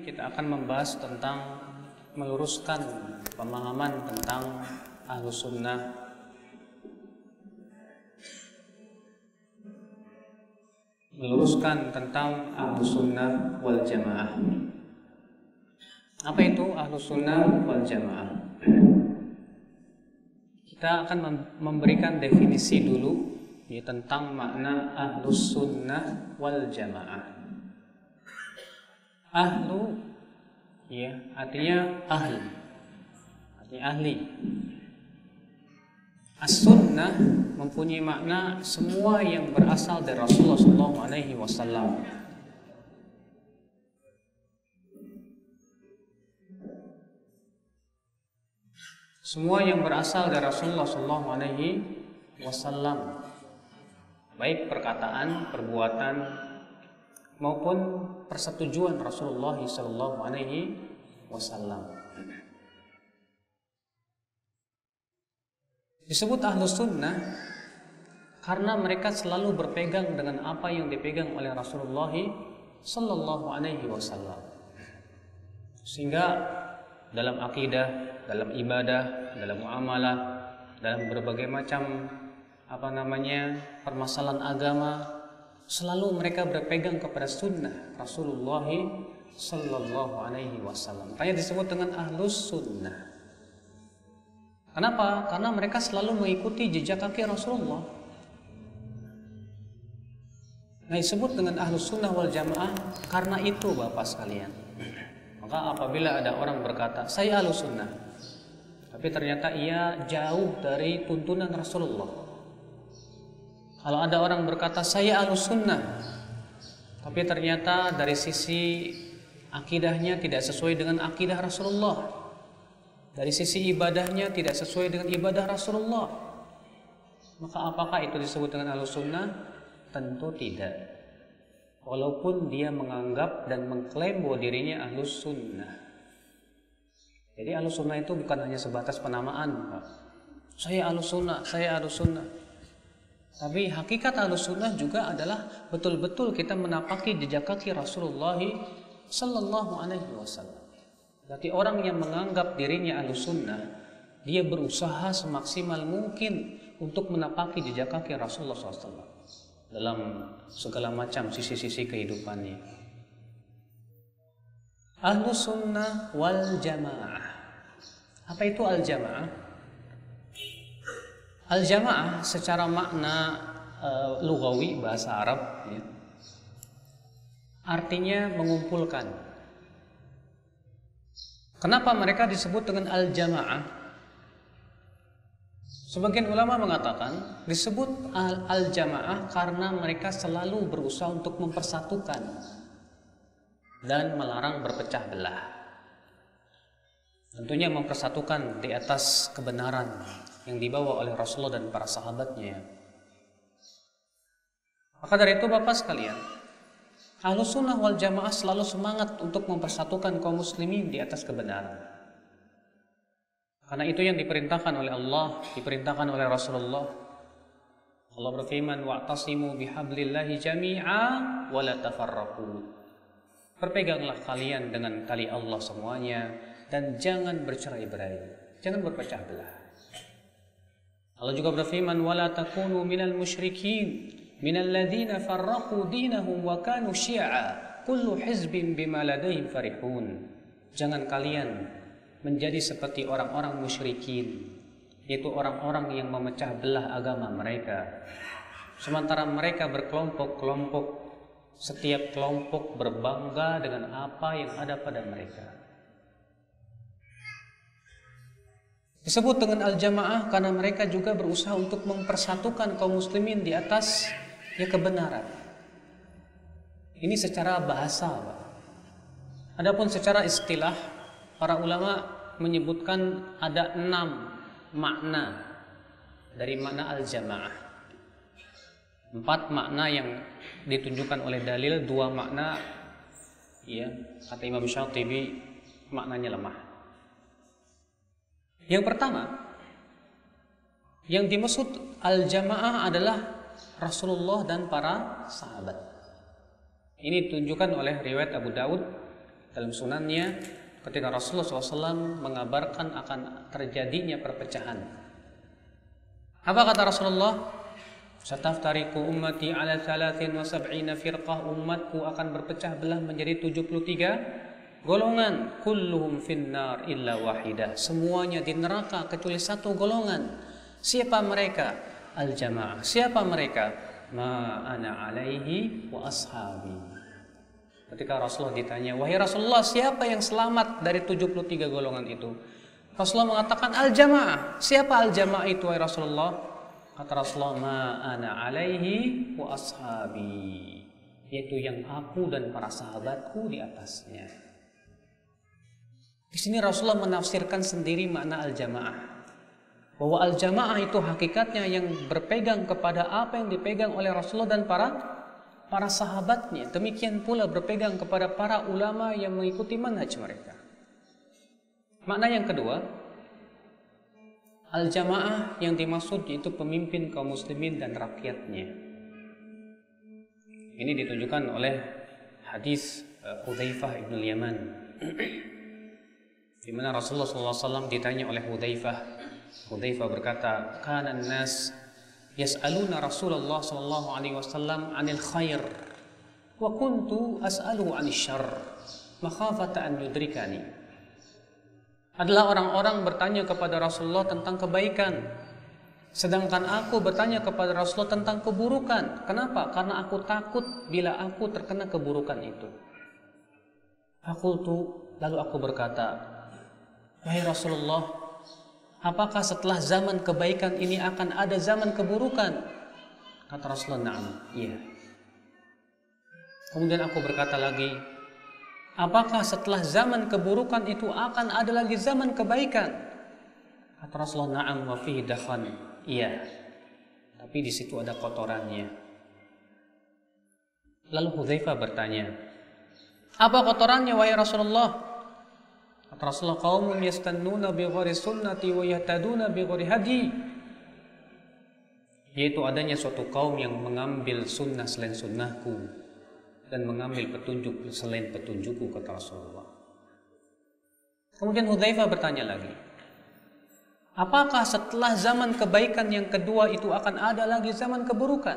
kita akan membahas tentang meluruskan pemahaman tentang Ahlus Sunnah wal Jamaah. Apa itu Ahlus Sunnah wal Jamaah? Kita akan memberikan definisi dulu ya, tentang makna Ahlus Sunnah wal Jamaah. Ahlu ya, artinya ahli. Artinya ahli. As-Sunnah mempunyai makna semua yang berasal dari Rasulullah SAW. Semua yang berasal dari Rasulullah SAW, baik perkataan, perbuatan maupun persetujuan Rasulullah SAW. Disebut Ahlus Sunnah karena mereka selalu berpegang dengan apa yang dipegang oleh Rasulullah SAW. Sehingga dalam akidah, dalam ibadah, dalam muamalah, dalam berbagai macam permasalahan agama, selalu mereka berpegang kepada sunnah Rasulullah SAW. Makanya disebut dengan Ahlus Sunnah. Kenapa? Karena mereka selalu mengikuti jejak kaki Rasulullah. Nah, disebut dengan Ahlus Sunnah wal Jamaah karena itu, Bapak sekalian. Maka apabila ada orang berkata, saya Ahlus Sunnah, tapi ternyata ia jauh dari tuntunan Rasulullah. Kalau ada orang berkata, saya Ahlus Sunnah, tapi ternyata dari sisi akidahnya tidak sesuai dengan akidah Rasulullah, dari sisi ibadahnya tidak sesuai dengan ibadah Rasulullah, maka apakah itu disebut dengan Ahlus Sunnah? Tentu tidak. Walaupun dia menganggap dan mengklaim bahwa dirinya Ahlus Sunnah. Jadi Ahlus Sunnah itu bukan hanya sebatas penamaan, Pak. Saya Ahlus Sunnah, saya Ahlus Sunnah. Tapi hakikat Ahlus Sunnah juga adalah betul-betul kita menapaki jejak kaki Rasulullah Sallallahu Alaihi Wasallam. Berarti orang yang menganggap dirinya Ahlus Sunnah, dia berusaha semaksimal mungkin untuk menapaki jejak kaki Rasulullah SAW dalam segala macam sisi-sisi kehidupannya. Ahlus Sunnah wal Jamaah. Apa itu al-Jamaah? Al-Jamaah secara makna lugawi bahasa Arab ya, artinya mengumpulkan. Kenapa mereka disebut dengan al-Jamaah? Sebagian ulama mengatakan disebut al-Jamaah karena mereka selalu berusaha untuk mempersatukan dan melarang berpecah belah. Tentunya mempersatukan di atas kebenaran yang dibawa oleh Rasulullah dan para sahabatnya. Maka dari itu Bapak sekalian, Ahlus Sunnah wal Jamaah selalu semangat untuk mempersatukan kaum muslimin di atas kebenaran. Karena itu yang diperintahkan oleh Allah, diperintahkan oleh Rasulullah. Allah berfirman, wa'tasimu bihablillahi jami'a wa la tafarraqu. Berpeganglah kalian dengan tali Allah semuanya dan jangan bercerai-berai, jangan berpecah belah. Allah juga berfirman, wa la takunu minal musyrikin minal ladzina farraqu dinahum wa kanu syi'a kullu hizbin bima ladaihim farihun. Jangan kalian menjadi seperti orang-orang musyrikin, yaitu orang-orang yang memecah belah agama mereka. Sementara mereka berkelompok-kelompok, setiap kelompok berbangga dengan apa yang ada pada mereka. Disebut dengan al-Jamaah karena mereka juga berusaha untuk mempersatukan kaum muslimin di atas kebenaran. Ini secara bahasa, Pak. Adapun secara istilah, para ulama menyebutkan ada 6 makna dari makna al-Jamaah. 4 makna yang ditunjukkan oleh dalil, 2 makna ya, kata Imam Syatibi maknanya lemah. Yang pertama, yang dimaksud al-Jamaah adalah Rasulullah dan para sahabat. Ini ditunjukkan oleh riwayat Abu Daud dalam sunannya ketika Rasulullah SAW mengabarkan akan terjadinya perpecahan. Apa kata Rasulullah? Sataftariqu ummati ala 73 firqah, umatku akan berpecah belah menjadi 73 golongan, kulluhum finnar illa wahidah, semuanya di neraka kecuali satu golongan. Siapa mereka? Al-jamaah. Siapa mereka? Ma ana alaihi wa ashabi. Ketika Rasulullah ditanya, wahai Rasulullah, siapa yang selamat dari 73 golongan itu? Rasulullah mengatakan al-jamaah. Siapa al-jamaah itu, wahai Rasulullah? Kata Rasulullah, ma ana alaihi wa ashabi, yaitu yang aku dan para sahabatku di atasnya. Di sini Rasulullah menafsirkan sendiri makna al-jamaah, bahwa al-jamaah itu hakikatnya yang berpegang kepada apa yang dipegang oleh Rasulullah dan para sahabatnya. Demikian pula berpegang kepada para ulama yang mengikuti manhaj mereka. Makna yang kedua, al-jamaah yang dimaksud yaitu pemimpin kaum muslimin dan rakyatnya. Ini ditunjukkan oleh hadis Hudzaifah ibn Yaman, di mana Rasulullah SAW ditanya oleh Hudzaifah. Hudzaifah berkata, kana an-nas yas'aluna Rasulullah SAW 'anil khair wa kuntu as'aluhu 'anil syarr makhafata an yudrikani. Adalah orang-orang bertanya kepada Rasulullah tentang kebaikan, sedangkan aku bertanya kepada Rasulullah tentang keburukan. Kenapa? Karena aku takut bila aku terkena keburukan itu. Lalu aku berkata, wahai Rasulullah, apakah setelah zaman kebaikan ini akan ada zaman keburukan? Kata Rasulullah, na'am, iya. Kemudian aku berkata lagi, apakah setelah zaman keburukan itu akan ada lagi zaman kebaikan? Kata Rasulullah, na'am wa fihi dakhan, iya. Tapi di situ ada kotorannya. Lalu Hudzaifah bertanya, apa kotorannya wahai Rasulullah? Kata Rasulullah, qaumun yastannuna bi ghairi sunnati wa yahtaduna bi ghairi hadi, yaitu adanya suatu kaum yang mengambil sunnah selain sunnahku dan mengambil petunjuk selain petunjukku, kata Rasulullah. Kemudian Hudzaifah bertanya lagi, apakah setelah zaman kebaikan yang kedua itu akan ada lagi zaman keburukan?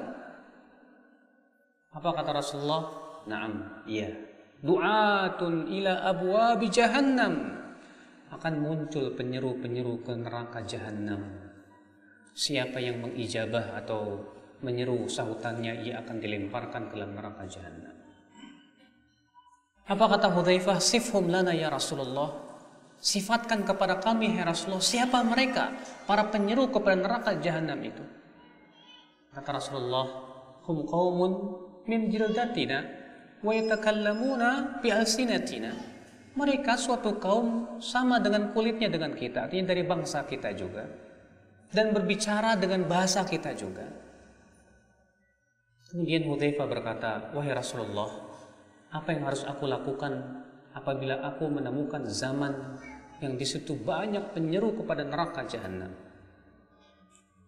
Apa kata Rasulullah? Na'am, iya. Du'atun ila abwabi jahannam, akan muncul penyeru-penyeru ke neraka jahannam. Siapa yang mengijabah atau menyeru sahutannya, ia akan dilemparkan ke dalam neraka jahannam. Apa kata Hudzaifah? Sifhum lana ya Rasulullah, sifatkan kepada kami ya Rasulullah, siapa mereka para penyeru kepada neraka jahannam itu? Kata Rasulullah, hum qaumun min jildatina wa yatakallamuna bi alsinatina. Mereka suatu kaum sama dengan kulitnya dengan kita, artinya dari bangsa kita juga, dan berbicara dengan bahasa kita juga. Kemudian Hudzaifah berkata, wahai Rasulullah, apa yang harus aku lakukan apabila aku menemukan zaman yang di situ banyak penyeru kepada neraka jahannam?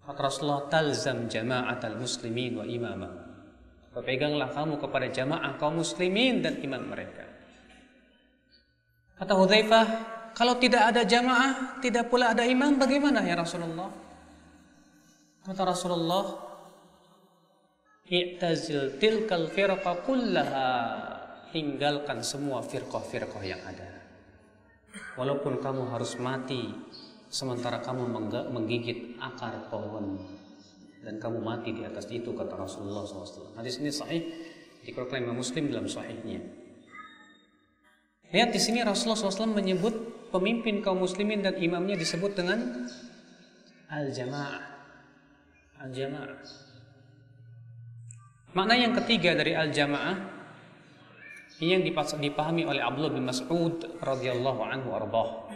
Kata Rasulullah, talzam jama'atal muslimin wa imamah, berpeganglah kamu kepada jamaah kaum muslimin dan imam mereka. Kata Hudzaifah, kalau tidak ada jamaah, tidak pula ada imam, bagaimana ya Rasulullah? Kata Rasulullah, i'tazil tilkal firqa kullaha, tinggalkan semua firqah-firqah yang ada. Walaupun kamu harus mati sementara kamu menggigit akar pohon, dan kamu mati di atas itu, kata Rasulullah SAW. Hadis ini sahih, dikeluarkan Imam Muslim dalam sahihnya. Lihat di sini Rasulullah SAW menyebut pemimpin kaum muslimin dan imamnya disebut dengan al-jamaah. Al-jamaah. Makna yang ketiga dari al-jamaah ini yang dipahami oleh Abdullah bin Mas'ud radhiyallahu anhu arbah,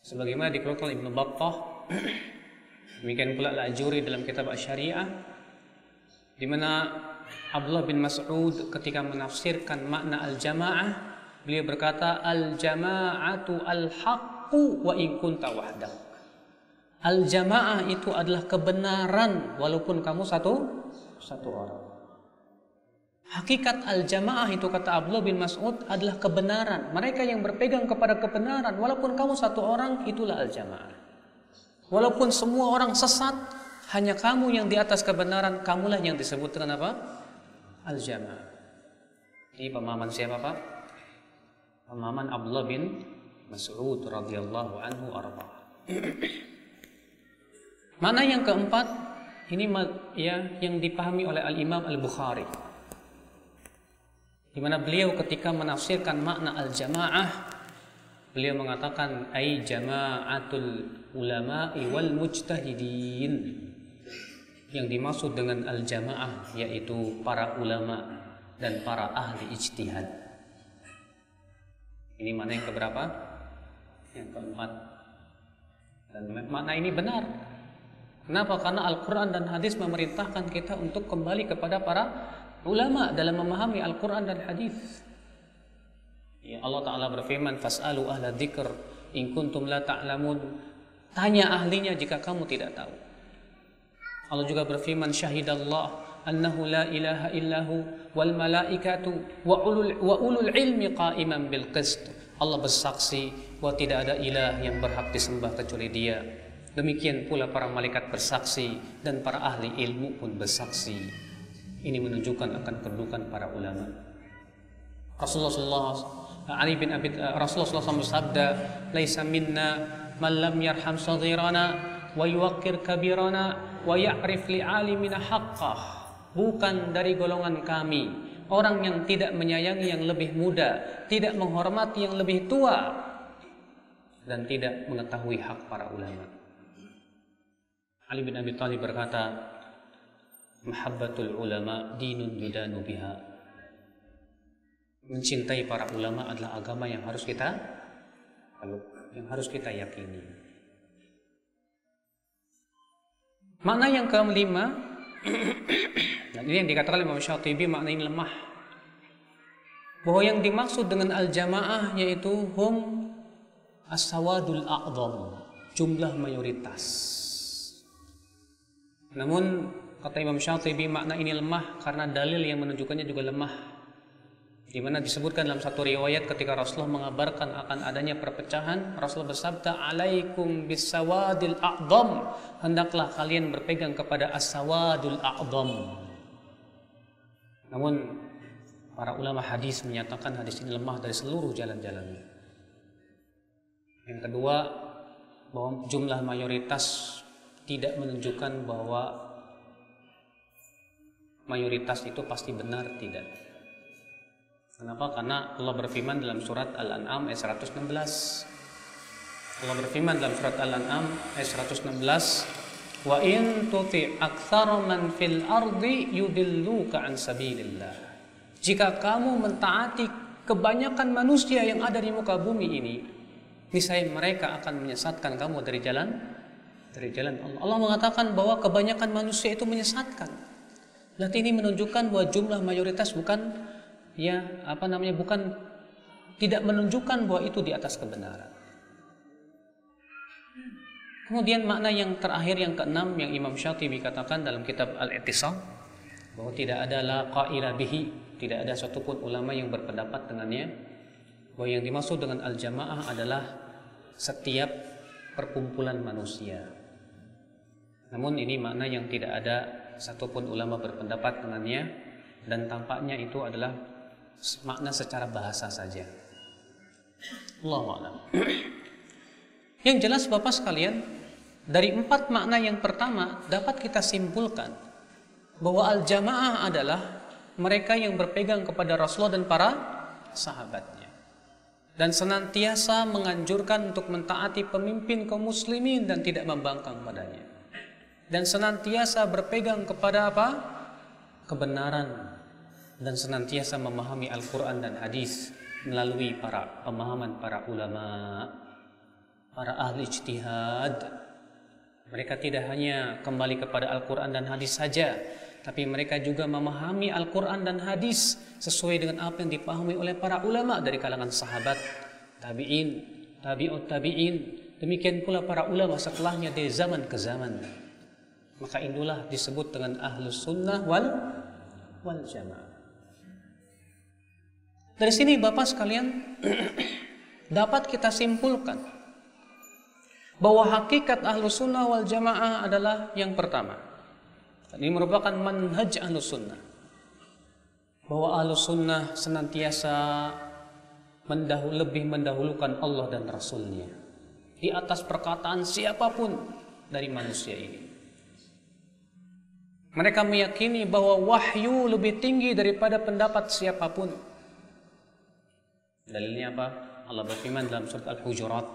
sebagaimana dikeluarkan Ibnu Battah. Demikian pula Al-Ajuri dalam kitab Asy-Syariah, di mana Abdullah bin Mas'ud ketika menafsirkan makna al-jamaah, beliau berkata, al-jama'atu al-haqqu wa in kunta wahdak. Al-jamaah itu adalah kebenaran walaupun kamu satu orang. Hakikat al-jamaah itu, kata Abdullah bin Mas'ud, adalah kebenaran. Mereka yang berpegang kepada kebenaran, walaupun kamu satu orang, itulah al-jamaah. Walaupun semua orang sesat, hanya kamu yang di atas kebenaran, kamulah yang disebut dengan apa? Al-jamaah. Ini pemahaman siapa, Pak? Pemahaman Abdullah bin Mas'ud radhiyallahu anhu arba. Mana yang keempat, ini ya yang dipahami oleh Al-Imam Al-Bukhari, di mana beliau ketika menafsirkan makna al-jamaah, beliau mengatakan ai jama'atul ulama'i wal mujtahidin. Yang dimaksud dengan al-jamaah yaitu para ulama dan para ahli ijtihad. Ini mana yang keberapa? Yang keempat. Dan makna ini benar. Kenapa? Karena Al-Quran dan hadis memerintahkan kita untuk kembali kepada para ulama dalam memahami Al-Quran dan hadis. Ya, Allah Ta'ala berfirman, fas'alu ahla dzikr in kuntum la ta'lamun. Tanya ahlinya jika kamu tidak tahu. Allah juga berfirman, syahidallah annahu la ilaha illahu wal malaikatu wa ulul ilmi qa'iman bil qist. Allah bersaksi bahwa tidak ada ilah yang berhak disembah kecuali Dia. Demikian pula para malaikat bersaksi dan para ahli ilmu pun bersaksi. Ini menunjukkan akan kedudukan para ulama. Rasulullah SAW bersabda, "Laisa minna man lam yarham saghirana wa yuwaqqir kabirana wa ya'rif li'alimina haqqah." Bukan dari golongan kami orang yang tidak menyayangi yang lebih muda, tidak menghormati yang lebih tua, dan tidak mengetahui hak para ulama. Ali bin Abi Thalib berkata, mahabbatul ulama dinun yudanu biha. Mencintai para ulama adalah agama yang harus kita yakini. Makna yang kelima, dan ini yang dikatakan oleh Imam Syatibi, makna ini lemah. Bahwa yang dimaksud dengan al-jamaah yaitu hum as-sawadul a'dham, jumlah mayoritas. Namun kata Imam Syatibi, makna ini lemah karena dalil yang menunjukkannya juga lemah. Di mana disebutkan dalam satu riwayat ketika Rasulullah mengabarkan akan adanya perpecahan, Rasulullah bersabda, "Alaikum bisawadil a'dham." Hendaklah kalian berpegang kepada as-sawadul a'dham. Namun para ulama hadis menyatakan hadis ini lemah dari seluruh jalan-jalannya. Yang kedua, bahwa jumlah mayoritas tidak menunjukkan bahwa mayoritas itu pasti benar, tidak. Kenapa? Karena Allah berfirman dalam surat Al-An'am ayat 116. Allah berfirman dalam surat Al-An'am ayat 116, "Wa in tuti' aktsara man fil ardi yudilluka an sabilillah." Jika kamu mentaati kebanyakan manusia yang ada di muka bumi ini, niscaya mereka akan menyesatkan kamu dari jalan Allah. Allah mengatakan bahwa kebanyakan manusia itu menyesatkan. Berarti ini menunjukkan bahwa jumlah mayoritas bukan tidak menunjukkan bahwa itu di atas kebenaran. Kemudian makna yang terakhir, yang keenam, yang Imam Syatibi katakan dalam kitab Al-I'tisam, bahwa tidak ada la qaila bihi, tidak ada satupun ulama yang berpendapat dengannya, bahwa yang dimaksud dengan al-jamaah adalah setiap perkumpulan manusia. Namun ini makna yang tidak ada satupun ulama berpendapat dengannya, dan tampaknya itu adalah makna secara bahasa saja. Allahu a'lam. Yang jelas Bapak sekalian, dari empat makna yang pertama dapat kita simpulkan bahwa al-jamaah adalah mereka yang berpegang kepada Rasulullah dan para sahabatnya, dan senantiasa menganjurkan untuk mentaati pemimpin kaum muslimin dan tidak membangkang padanya, dan senantiasa berpegang kepada apa? Kebenaran, dan senantiasa memahami Al-Quran dan hadis melalui pemahaman para ulama, para ahli ijtihad. Mereka tidak hanya kembali kepada Al-Quran dan hadis saja, tapi mereka juga memahami Al-Quran dan hadis sesuai dengan apa yang dipahami oleh para ulama dari kalangan sahabat, tabi'in, tabi'ut tabi'in. Demikian pula para ulama setelahnya dari zaman ke zaman. Maka inilah disebut dengan ahlus sunnah wal jamaah. Dari sini Bapak sekalian dapat kita simpulkan bahwa hakikat Ahlus Sunnah wal Jamaah adalah yang pertama. Ini merupakan manhaj Ahlus Sunnah. Bahwa Ahlus Sunnah senantiasa lebih mendahulukan Allah dan Rasulnya di atas perkataan siapapun dari manusia ini. Mereka meyakini bahwa wahyu lebih tinggi daripada pendapat siapapun. Dalilnya apa? Allah berfirman dalam surat Al-Hujurat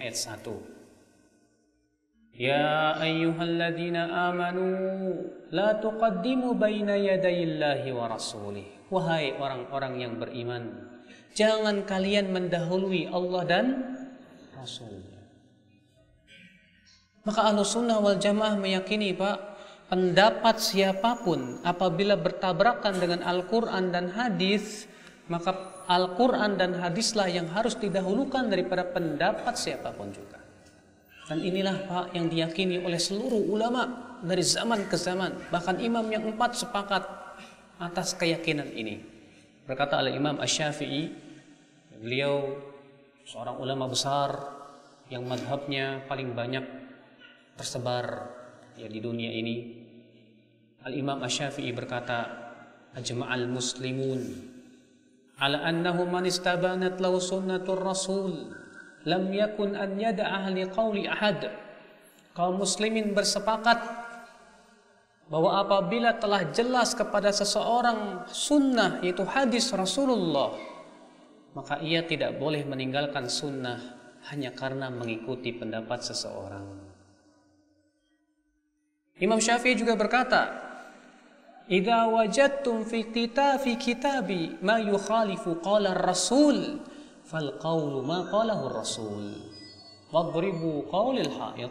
ayat 1. Ya ayyuhalladzina amanu la tuqaddimu baina yadayillahi wa rasulih. Wahai orang-orang yang beriman, jangan kalian mendahului Allah dan Rasulnya. Maka Ahlus Sunnah wal Jamaah meyakini Pak, pendapat siapapun apabila bertabrakan dengan Al-Quran dan hadis, maka Al-Quran dan hadislah yang harus didahulukan daripada pendapat siapapun juga. Dan inilah Pak yang diyakini oleh seluruh ulama dari zaman ke zaman. Bahkan imam yang 4 sepakat atas keyakinan ini. Berkata oleh Imam Asy-Syafi'i, beliau seorang ulama besar yang madhabnya paling banyak tersebar ya di dunia ini. Al-Imam Asy-Syafi'i berkata, ajma'al muslimun ala annahu man istabanat lahu sunnatur rasul lam yakun an yada'ah liqauli ahad. Kaum muslimin bersepakat bahwa apabila telah jelas kepada seseorang sunnah yaitu hadis Rasulullah, maka ia tidak boleh meninggalkan sunnah hanya karena mengikuti pendapat seseorang. Imam Syafi'i juga berkata, idza wajadtum fi kitabi ma yukhalifu qala ar-rasul fal qawlu ma qalahu ar-rasul wadribu qawlil haid.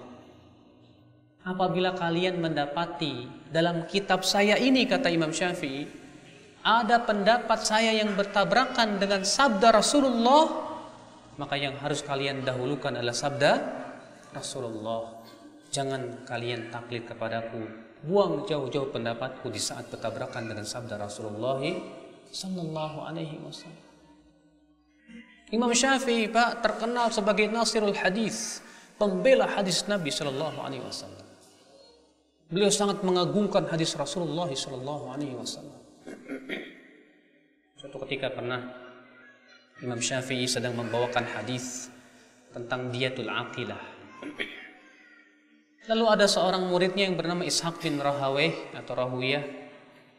Apabila kalian mendapati dalam kitab saya ini, kata Imam Syafi'i, ada pendapat saya yang bertabrakan dengan sabda Rasulullah, maka yang harus kalian dahulukan adalah sabda Rasulullah. Jangan kalian taklid kepadaku, buang jauh-jauh pendapatku di saat bertabrakan dengan sabda Rasulullah sallallahu alaihi wasallam. Imam Syafi'i Pak terkenal sebagai nasirul hadis, pembela hadis Nabi sallallahu alaihi wasallam. Beliau sangat mengagungkan hadis Rasulullah sallallahu alaihi wasallam. Suatu ketika pernah Imam Syafi'i sedang membawakan hadis tentang diyatul aqilah. Lalu ada seorang muridnya yang bernama Ishaq bin Rahawayh atau Rahuyah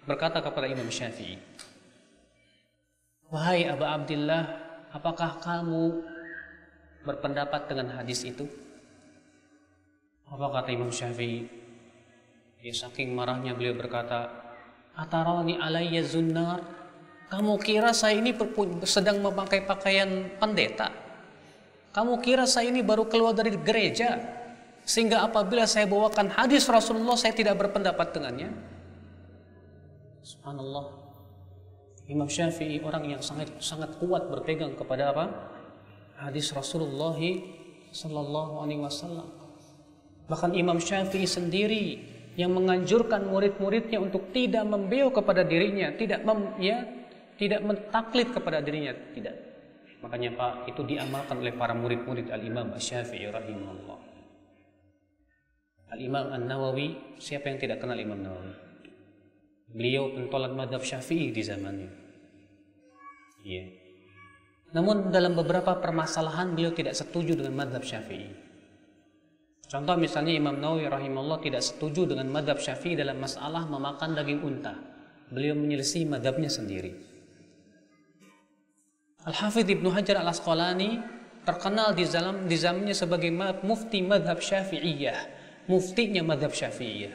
berkata kepada Imam Syafi'i, wahai Abu Abdillah, apakah kamu berpendapat dengan hadis itu? Apa kata Imam Syafi'i? Ya, saking marahnya beliau berkata, atarani alayya zunnar, kamu kira saya ini sedang memakai pakaian pendeta? Kamu kira saya ini baru keluar dari gereja sehingga apabila saya bawakan hadis Rasulullah saya tidak berpendapat dengannya? Subhanallah. Imam Syafi'i orang yang sangat kuat berpegang kepada apa? Hadis Rasulullah sallallahu alaihi wasallam. Bahkan Imam Syafi'i sendiri yang menganjurkan murid-muridnya untuk tidak membeu kepada dirinya, tidak mentaklid kepada dirinya, tidak. Makanya Pak, itu diamalkan oleh para murid-murid Al-Imam Asy-Syafi'i rahimahullah. Al-Imam An-Nawawi, siapa yang tidak kenal Imam Nawawi? Beliau pentolan mazhab Syafi'i di zamannya. Iya. Namun dalam beberapa permasalahan beliau tidak setuju dengan mazhab Syafi'i. Contoh misalnya Imam Nawawi rahimahullah tidak setuju dengan mazhab Syafi'i dalam masalah memakan daging unta. Beliau menyelisih mazhabnya sendiri. Al-Hafidz Ibnu Hajar Al-Asqalani terkenal di zamannya sebagai mufti mazhab Syafi'iyah, muftinya mazhab Syafi'iyah.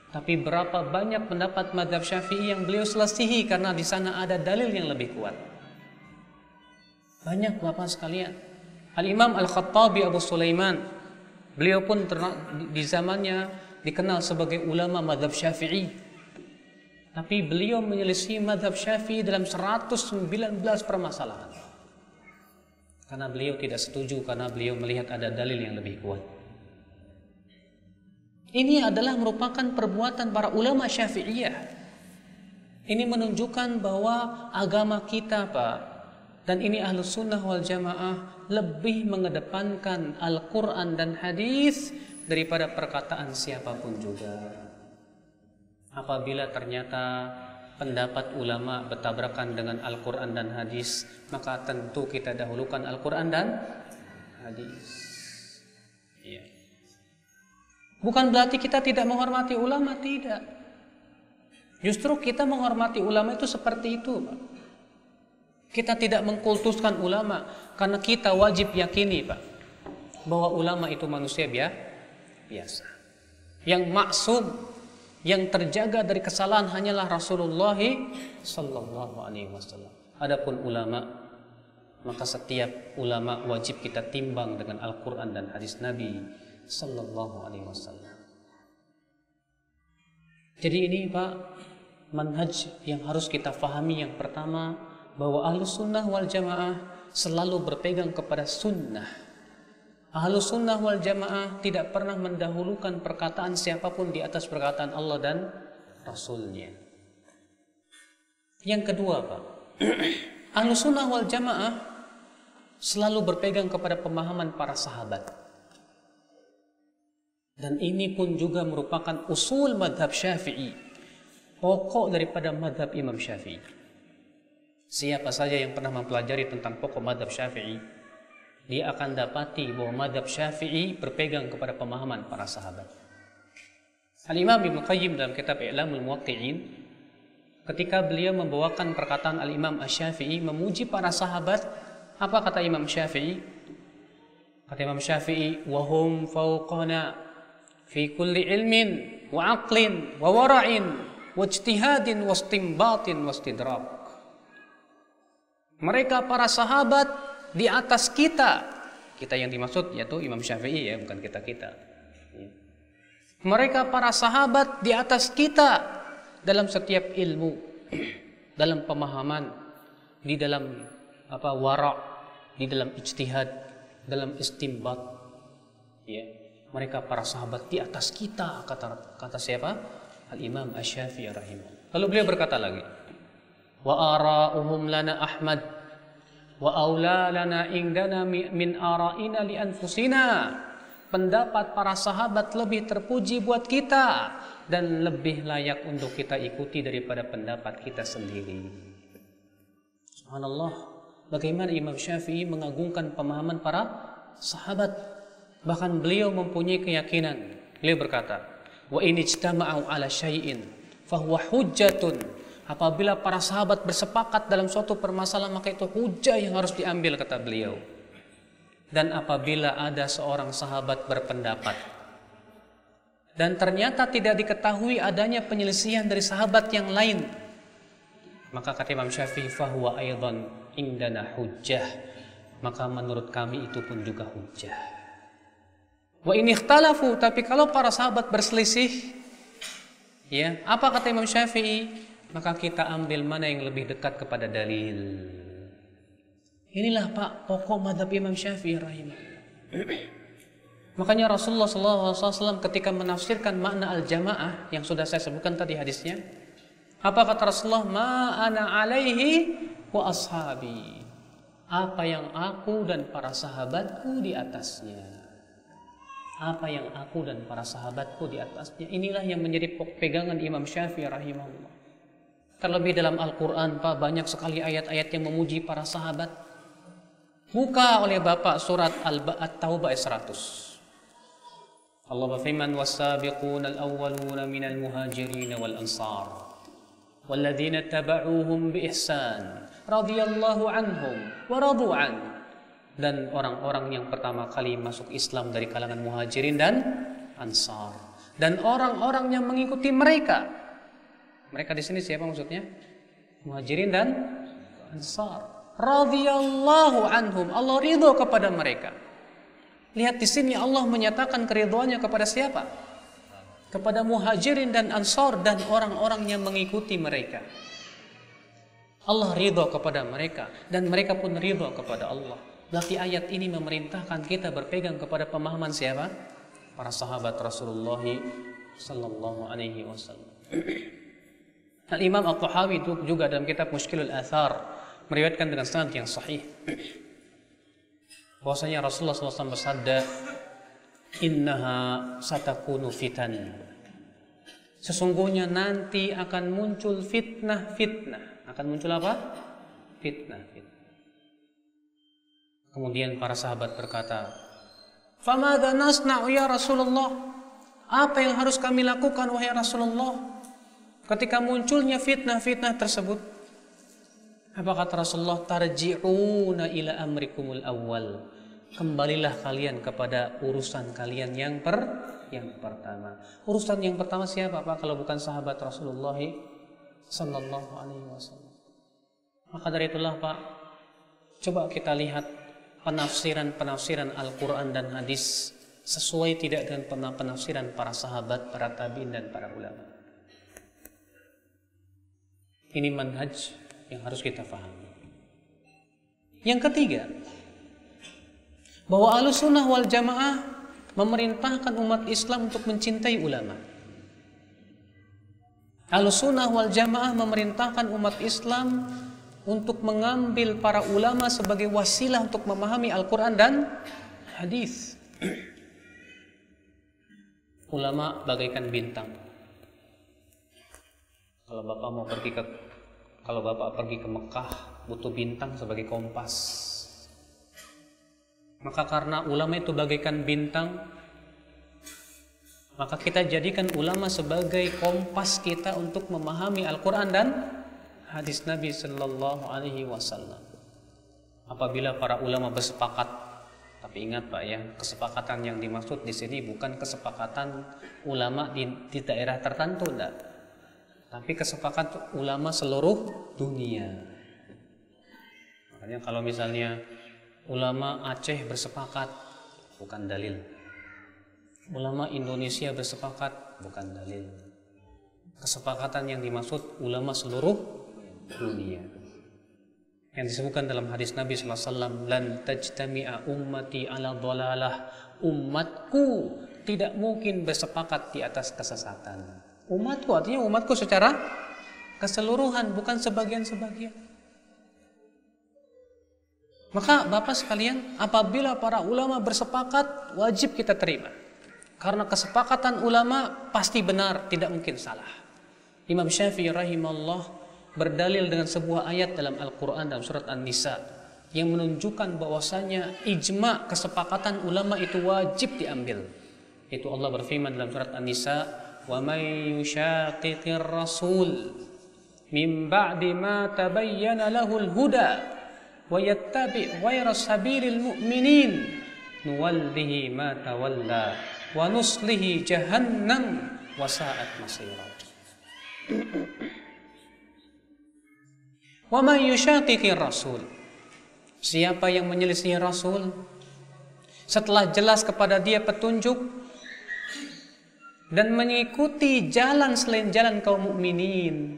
Tapi berapa banyak pendapat mazhab Syafi'i yang beliau selesihi karena di sana ada dalil yang lebih kuat. Banyak Bapak sekalian. Al-Imam Al-Khattabi Abu Sulaiman, beliau pun di zamannya dikenal sebagai ulama mazhab Syafi'i. Tapi beliau menyelisih mazhab Syafi'i dalam 119 permasalahan. Karena beliau tidak setuju, karena beliau melihat ada dalil yang lebih kuat. Ini adalah merupakan perbuatan para ulama Syafi'iyah. Ini menunjukkan bahwa agama kita Pak Dan ini Ahlus Sunnah wal Jamaah lebih mengedepankan Al-Quran dan hadis daripada perkataan siapapun juga. Apabila ternyata pendapat ulama bertabrakan dengan Al-Quran dan hadis, maka tentu kita dahulukan Al-Quran dan hadis. Ya. Bukan berarti kita tidak menghormati ulama, tidak. Justru kita menghormati ulama itu seperti itu, Pak. Kita tidak mengkultuskan ulama karena kita wajib yakini, Pak, bahwa ulama itu manusia biasa. Yang maksum, yang terjaga dari kesalahan hanyalah Rasulullah sallallahu alaihi wasallam. Adapun ulama, maka setiap ulama wajib kita timbang dengan Al-Qur'an dan hadis Nabi sallallahu alaihi wasallam. Jadi ini, Pak, manhaj yang harus kita fahami. Yang pertama, bahwa Ahlus Sunnah wal Jamaah selalu berpegang kepada sunnah. Ahlus Sunnah wal Jamaah tidak pernah mendahulukan perkataan siapapun di atas perkataan Allah dan Rasulnya. Yang kedua, Pak, Ahlus Sunnah wal Jamaah selalu berpegang kepada pemahaman para sahabat. Dan ini pun juga merupakan usul madhab Syafi'i, pokok daripada madhab Imam Syafi'i. Siapa saja yang pernah mempelajari tentang pokok madhab Syafi'i, dia akan dapati bahwa madhab Syafi'i berpegang kepada pemahaman para sahabat. Al-Imam Ibnu Qayyim dalam kitab I'lamul Muwaqqi'in, ketika beliau membawakan perkataan Al-Imam Asy-Syafi'i memuji para sahabat, apa kata Imam Syafi'i? Kata Imam Syafi'i, wa hum fawqana fi kulli ilmin wa aqlin wa wara'in wa ijtihadin wa istinbatin wa istidrak. Mereka para sahabat di atas kita. Kita yang dimaksud yaitu Imam Syafi'i, ya, bukan kita-kita. Mereka para sahabat di atas kita dalam setiap ilmu, dalam pemahaman, di dalam wara', di dalam ijtihad, dalam istinbat. Ya, mereka para sahabat di atas kita, kata siapa? Al-Imam Asy-Syafi'i rahimahullah. Lalu beliau berkata lagi, wa ara'uhum lana Ahmad wa aula lana indana min ara'ina li anfusina. Pendapat para sahabat lebih terpuji buat kita dan lebih layak untuk kita ikuti daripada pendapat kita sendiri. Subhanallah, bagaimana Imam Syafi'i mengagungkan pemahaman para sahabat. Bahkan beliau mempunyai keyakinan. Beliau berkata, wa in ijtama'u ala syai'in fahuwa hujjatun. Apabila para sahabat bersepakat dalam suatu permasalahan, maka itu hujah yang harus diambil, kata beliau. Dan apabila ada seorang sahabat berpendapat dan ternyata tidak diketahui adanya penyelisihan dari sahabat yang lain, maka kata Imam Syafi'i, fahuwa aidan indana hujjah, maka menurut kami itu pun juga hujjah. Wa in ikhtalafu, tapi kalau para sahabat berselisih, ya, apa kata Imam Syafi'i? Maka kita ambil mana yang lebih dekat kepada dalil. Inilah, Pak, pokok madhab Imam Syafi'i rahimahullah. Makanya Rasulullah SAW ketika menafsirkan makna al-jamaah yang sudah saya sebutkan tadi hadisnya, apa kata Rasulullah? Ma ana alaihi wa ashabi. Apa yang aku dan para sahabatku di atasnya. Apa yang aku dan para sahabatku di atasnya. Inilah yang menjadi pegangan Imam Syafi'i rahimahullah. Terlebih dalam Al-Quran, Pak, banyak sekali ayat-ayat yang memuji para sahabat. Buka oleh Bapak surat At-Taubah ayat 100. Allah berfirman, was-sabiquna al-awwaluna minal muhajirin wal ansar walladzina taba'uuhum bi ihsan radhiyallahu anhum wa radu an. Dan orang-orang yang pertama kali masuk Islam dari kalangan muhajirin dan ansar, dan orang-orang yang mengikuti mereka. Mereka di sini siapa maksudnya? Muhajirin dan ansar. Radhiyallahu anhum, Allah ridho kepada mereka. Lihat di sini Allah menyatakan keridhoannya kepada siapa? Kepada muhajirin dan ansar dan orang-orang yang mengikuti mereka. Allah ridho kepada mereka dan mereka pun ridho kepada Allah. Berarti ayat ini memerintahkan kita berpegang kepada pemahaman siapa? Para sahabat Rasulullah sallallahu alaihi wasallam. Al-Imam At-Tahawi juga dalam kitab Mushkilul Athar meriwayatkan dengan sanad yang sahih bahwasanya Rasulullah SAW bersabda, innaha satakunu fitan, sesungguhnya nanti akan muncul fitnah. Akan muncul apa? Fitnah. Kemudian para sahabat berkata, famadza nasna'u ya Rasulullah, apa yang harus kami lakukan wahai Rasulullah ketika munculnya fitnah tersebut? Apa kata Rasulullah? Tarji'una ila amrikumul awwal, kembalilah kalian kepada urusan kalian yang pertama. Urusan yang pertama siapa Pak kalau bukan sahabat Rasulullah sallallahu alaihi wasallam? Maka dari itulah Pak, coba kita lihat penafsiran Al-Quran dan hadis sesuai tidak dengan penafsiran para sahabat, para tabi'in dan para ulama. Ini manhaj yang harus kita pahami. Yang ketiga, bahwa Ahlussunnah wal Jamaah memerintahkan umat Islam untuk mencintai ulama. Ahlussunnah wal Jamaah memerintahkan umat Islam untuk mengambil para ulama sebagai wasilah untuk memahami Al-Quran dan hadis. Ulama bagaikan bintang. Kalau Bapak pergi ke Mekah, butuh bintang sebagai kompas. Maka karena ulama itu bagaikan bintang, maka kita jadikan ulama sebagai kompas kita untuk memahami Al-Quran dan hadis Nabi Sallallahu Alaihi Wasallam. Apabila para ulama bersepakat, tapi ingat Pak ya, kesepakatan yang dimaksud di sini bukan kesepakatan ulama di daerah tertentu, enggak. Tapi kesepakatan ulama seluruh dunia. Makanya kalau misalnya ulama Aceh bersepakat, bukan dalil. Ulama Indonesia bersepakat, bukan dalil. Kesepakatan yang dimaksud ulama seluruh dunia. Yang disebutkan dalam hadis Nabi SAW, lan tajtami'a ummati ala dhalalah, umatku tidak mungkin bersepakat di atas kesesatan. Umatku artinya umatku secara keseluruhan, bukan sebagian-sebagian. Maka Bapak sekalian, apabila para ulama bersepakat, wajib kita terima. Karena kesepakatan ulama pasti benar, tidak mungkin salah. Imam Syafi'i rahimahullah berdalil dengan sebuah ayat dalam Al-Quran dalam surat An-Nisa yang menunjukkan bahwasanya ijma, kesepakatan ulama itu wajib diambil. Itu Allah berfirman dalam surat An-Nisa, wa may yushaqiqir rasul min ba'di ma tabayyana lahul huda wa yattabi' ghayra sabilil mu'minin nuwallihi ma tawalla wa nuslihi jahannam wa sa'at masira. Wa may yushaqiqir rasul, siapa yang menyelisih Rasul setelah jelas kepada dia petunjuk dan mengikuti jalan selain jalan kaum mukminin,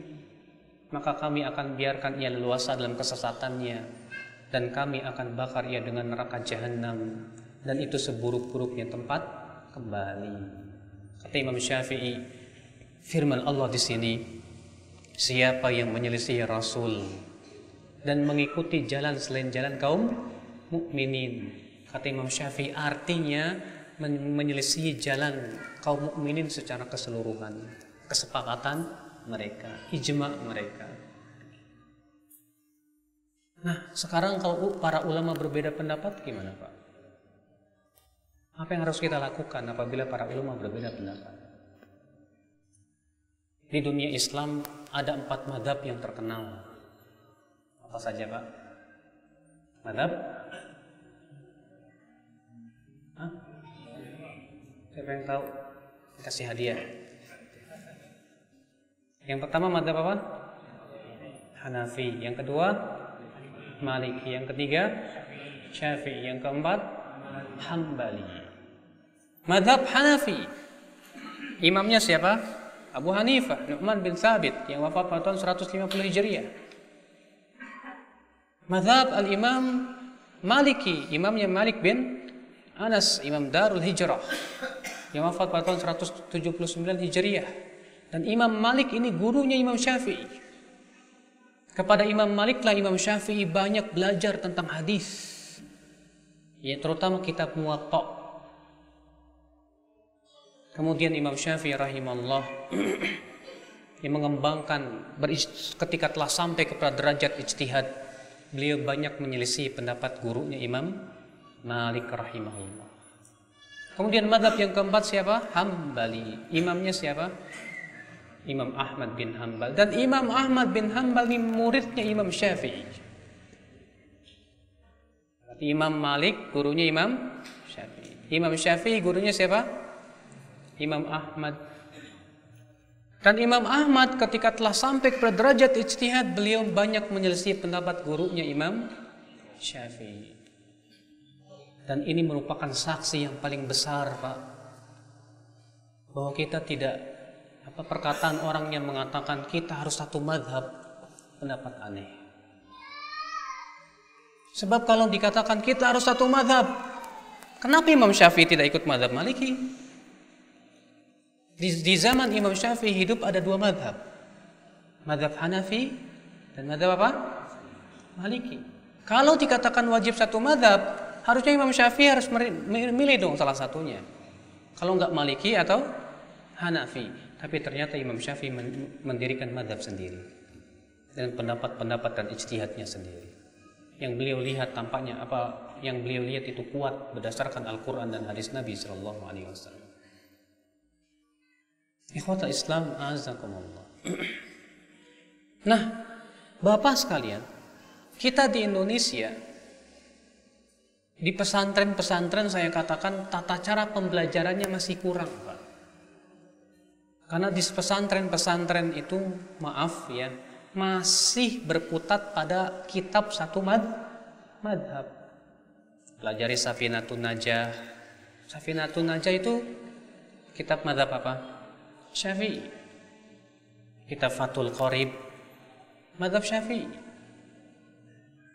maka kami akan biarkan ia leluasa dalam kesesatannya dan kami akan bakar ia dengan neraka jahanam, dan itu seburuk-buruknya tempat kembali. Kata Imam Syafi'i, firman Allah di sini, siapa yang menyelisih Rasul dan mengikuti jalan selain jalan kaum mukminin, kata Imam Syafi'i, artinya menyelisih jalan kaum mukminin secara keseluruhan, kesepakatan mereka, ijma mereka. Nah, sekarang kalau para ulama berbeda pendapat gimana Pak? Apa yang harus kita lakukan apabila para ulama berbeda pendapat? Di dunia Islam ada 4 madhab yang terkenal. Apa saja Pak? Madhab? Hah? Siapa yang tahu? Kasih hadiah. Yang pertama madhab apa? Hanafi. Yang kedua Maliki. Yang ketiga Syafi'i. Yang keempat Hambali. Madhab Hanafi, imamnya siapa? Abu Hanifah Nu'man bin Thabit yang wafat pada tahun 150 Hijriah. Madhab al-Imam Maliki, imamnya Malik bin Anas, Imam Darul Hijrah yang wafat pada tahun 179 Hijriah. Dan Imam Malik ini gurunya Imam Syafi'i. Kepada Imam Malik lah Imam Syafi'i banyak belajar tentang hadis. Ya, terutama kitab Muwatta. Kemudian Imam Syafi'i rahimahullah yang mengembangkan ketika telah sampai kepada derajat ijtihad, beliau banyak menyelisih pendapat gurunya Imam Malik rahimahullah. Kemudian mazhab yang keempat siapa? Hambali. Imamnya siapa? Imam Ahmad bin Hanbal. Dan Imam Ahmad bin Hanbal ini muridnya Imam Syafi'i. Imam Malik gurunya Imam Syafi'i. Imam Syafi'i gurunya siapa? Imam Ahmad. Dan Imam Ahmad ketika telah sampai kepada derajat ijtihad, beliau banyak menyelisih pendapat gurunya Imam Syafi'i. Dan ini merupakan saksi yang paling besar, Pak, bahwa kita tidak perkataan orang yang mengatakan kita harus satu madhab, pendapat aneh. Sebab kalau dikatakan kita harus satu madhab, kenapa Imam Syafi'i tidak ikut madhab Maliki? Di zaman Imam Syafi'i hidup ada dua madhab, madhab Hanafi dan madhab apa? Maliki. Kalau dikatakan wajib satu madhab, harusnya Imam Syafi'i harus milih dong salah satunya. Kalau enggak Maliki atau Hanafi. Tapi ternyata Imam Syafi'i mendirikan madhab sendiri dengan pendapat-pendapat dan ijtihadnya sendiri. Yang beliau lihat tampaknya yang beliau lihat itu kuat berdasarkan Al-Quran dan hadis Nabi Sallallahu Alaihi Wasallam. Ikhwatal Islam, azakumullah. Nah, Bapak sekalian, kita di Indonesia, di pesantren-pesantren saya katakan tata cara pembelajarannya masih kurang, Pak. Karena di pesantren-pesantren itu, maaf ya, masih berkutat pada kitab satu madhab. Pelajari Safinatun Najah. Safinatun Najah itu kitab madhab apa? Syafi'i. Kitab Fathul Qorib, madhab Syafi'i.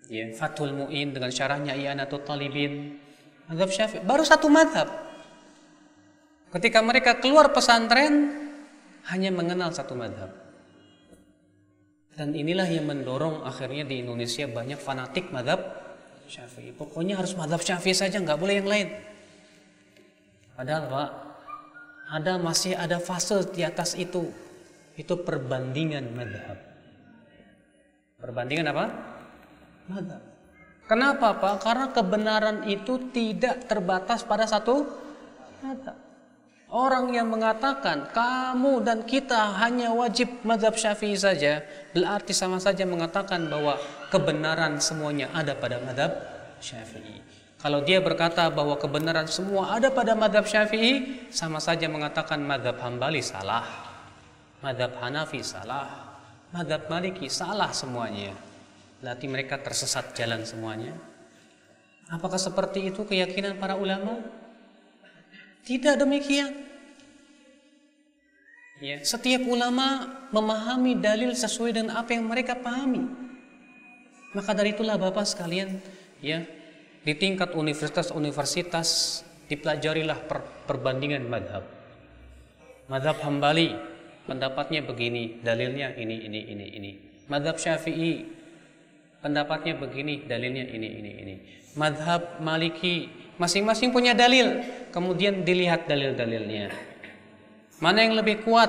Ya, Fathul Mu'in dengan syarahnya I'anatul Talibin, madhab Syafi'i. Baru satu madhab. Ketika mereka keluar pesantren, hanya mengenal satu madhab. Dan inilah yang mendorong akhirnya di Indonesia banyak fanatik madhab Syafi'i. Pokoknya harus madhab Syafi'i saja, nggak boleh yang lain. Padahal Pak, masih ada fase di atas itu. Itu perbandingan madhab. Perbandingan apa? Madhab. Kenapa Pak? Karena kebenaran itu tidak terbatas pada satu madhab. Orang yang mengatakan kamu dan kita hanya wajib mazhab Syafi'i saja, berarti sama saja mengatakan bahwa kebenaran semuanya ada pada mazhab Syafi'i. Kalau dia berkata bahwa kebenaran semua ada pada mazhab Syafi'i, sama saja mengatakan mazhab Hambali salah, mazhab Hanafi salah, mazhab Maliki salah semuanya. Berarti mereka tersesat jalan semuanya. Apakah seperti itu keyakinan para ulama? Tidak demikian. Ya, setiap ulama memahami dalil sesuai dengan apa yang mereka pahami. Maka dari itulah Bapak sekalian, ya, di tingkat universitas dipelajarilah perbandingan madhab. Madhab Hambali pendapatnya begini, dalilnya ini. Madhab Syafi'i pendapatnya begini, dalilnya ini. Madhab Maliki masing-masing punya dalil, kemudian dilihat dalil-dalilnya. Mana yang lebih kuat?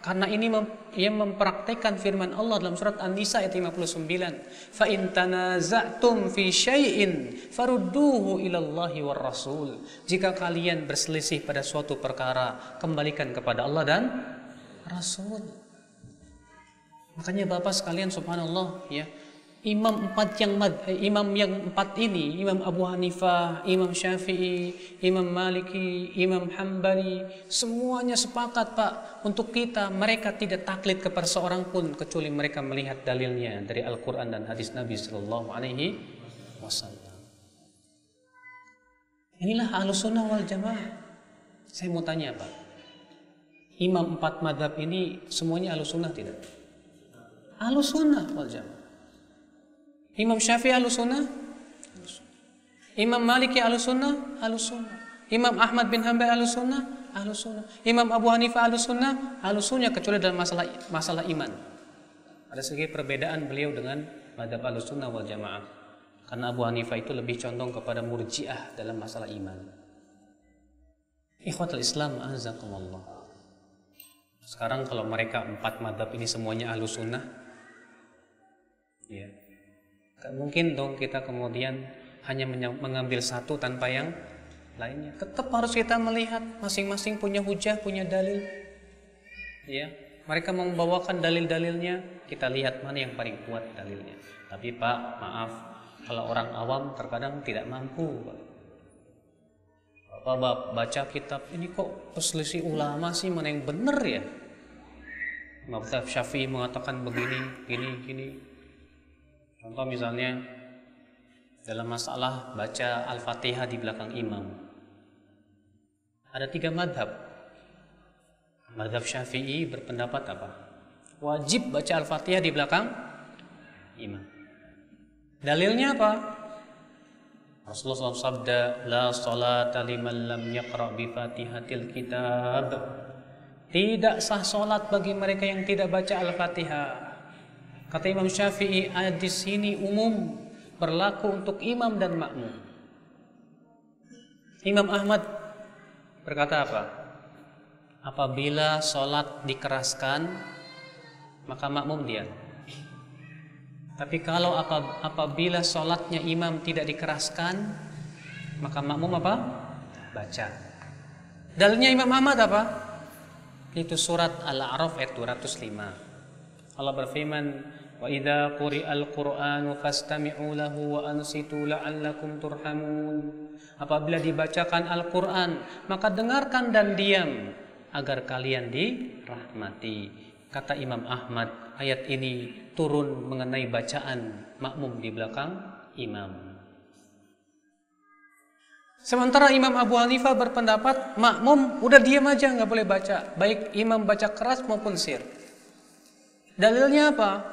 Karena ini ia mempraktekkan firman Allah dalam surat An-Nisa ayat 59. Fa in tanaza'tum fi syai'in farudduhu ilallahi war rasul. Jika kalian berselisih pada suatu perkara, kembalikan kepada Allah dan Rasul. Makanya Bapak sekalian, subhanallah, ya, imam yang empat ini, Imam Abu Hanifah, Imam Syafi'i, Imam Maliki, Imam Hambali, semuanya sepakat Pak, untuk kita, mereka tidak taklid kepada seorang pun kecuali mereka melihat dalilnya dari Al-Quran dan hadis Nabi Sallallahu Alaihi Wasallam. Inilah Ahlussunnah wal Jamaah. Saya mau tanya Pak, imam empat madhab ini semuanya Ahlussunnah tidak? Ahlussunnah wal Jamaah. Imam Syafi'i Ahlussunnah, Imam Maliki Ahlussunnah, Imam Ahmad bin Hanbal Ahlussunnah, Imam Abu Hanifah Ahlussunnah, kecuali dalam masalah iman. Ada sedikit perbedaan beliau dengan mazhab Ahlussunnah wal Jamaah. Karena Abu Hanifah itu lebih condong kepada murji'ah dalam masalah iman. Ikhwatul Islam azakumullah. Sekarang kalau mereka 4 mazhab ini semuanya Ahlussunnah, ya, gak mungkin dong kita kemudian hanya mengambil satu tanpa yang lainnya. Tetap harus kita melihat masing-masing punya hujah, punya dalil. Ya, mereka membawakan dalil-dalilnya, kita lihat mana yang paling kuat dalilnya. Tapi Pak, maaf, kalau orang awam terkadang tidak mampu. Bapak baca kitab ini kok perselisih ulama sih, mana yang benar ya? Mazhab Syafi'i mengatakan begini, gini. Contoh misalnya dalam masalah baca Al-Fatihah di belakang imam. Ada 3 mazhab. Mazhab Syafi'i berpendapat apa? Wajib baca Al-Fatihah di belakang imam. Dalilnya apa? Rasulullah SAW sabda, la salata liman lam yaqra' bi fatihatil kitab. Tidak sah salat bagi mereka yang tidak baca Al-Fatihah. Kata Imam Syafi'i, hadis ini umum, berlaku untuk imam dan makmum. Imam Ahmad berkata apa? Apabila salat dikeraskan, maka makmum diam. Tapi kalau apabila salatnya imam tidak dikeraskan, maka makmum apa? Baca. Dalilnya Imam Ahmad apa? Itu surat Al-A'raf ayat 205. Allah berfirman, wa idza quri'al qur'anu fastami'u lahu wa ansitu la'allakum turhamun. Apabila dibacakan Al-Qur'an, maka dengarkan dan diam agar kalian dirahmati. Kata Imam Ahmad, ayat ini turun mengenai bacaan makmum di belakang imam. Sementara Imam Abu Hanifah berpendapat makmum udah diam aja, nggak boleh baca, baik imam baca keras maupun sir. Dalilnya apa?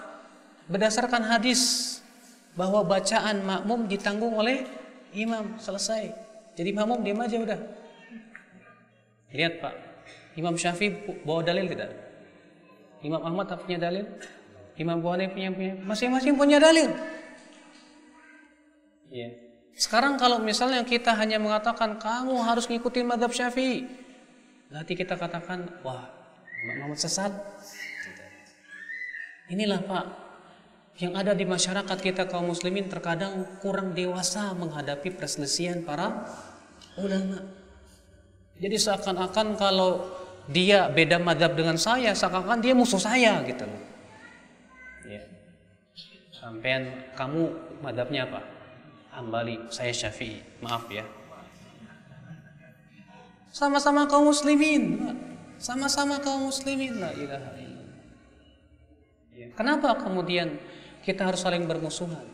Berdasarkan hadis bahwa bacaan makmum ditanggung oleh imam, selesai. Jadi makmum diam aja udah. Lihat Pak, Imam Syafi'i bawa dalil tidak? Imam Ahmad punya dalil? Imam Abu Hanifah punya? Masing-masing punya dalil. Ya. Sekarang kalau misalnya kita hanya mengatakan kamu harus ngikutin mazhab Syafi'i, nanti kita katakan, wah, Imam Ahmad sesat. Inilah Pak, yang ada di masyarakat kita kaum muslimin terkadang kurang dewasa menghadapi perselisihan para ulama. Jadi seakan-akan kalau dia beda mazhab dengan saya, seakan-akan dia musuh saya gitu loh. Ya. Sampean kamu mazhabnya apa? Hambali, saya Syafi'i. Maaf ya. Sama-sama kaum muslimin. Sama-sama kaum muslimin. La ilaha illallah. Ya. Kenapa kemudian kita harus saling bermusuhan?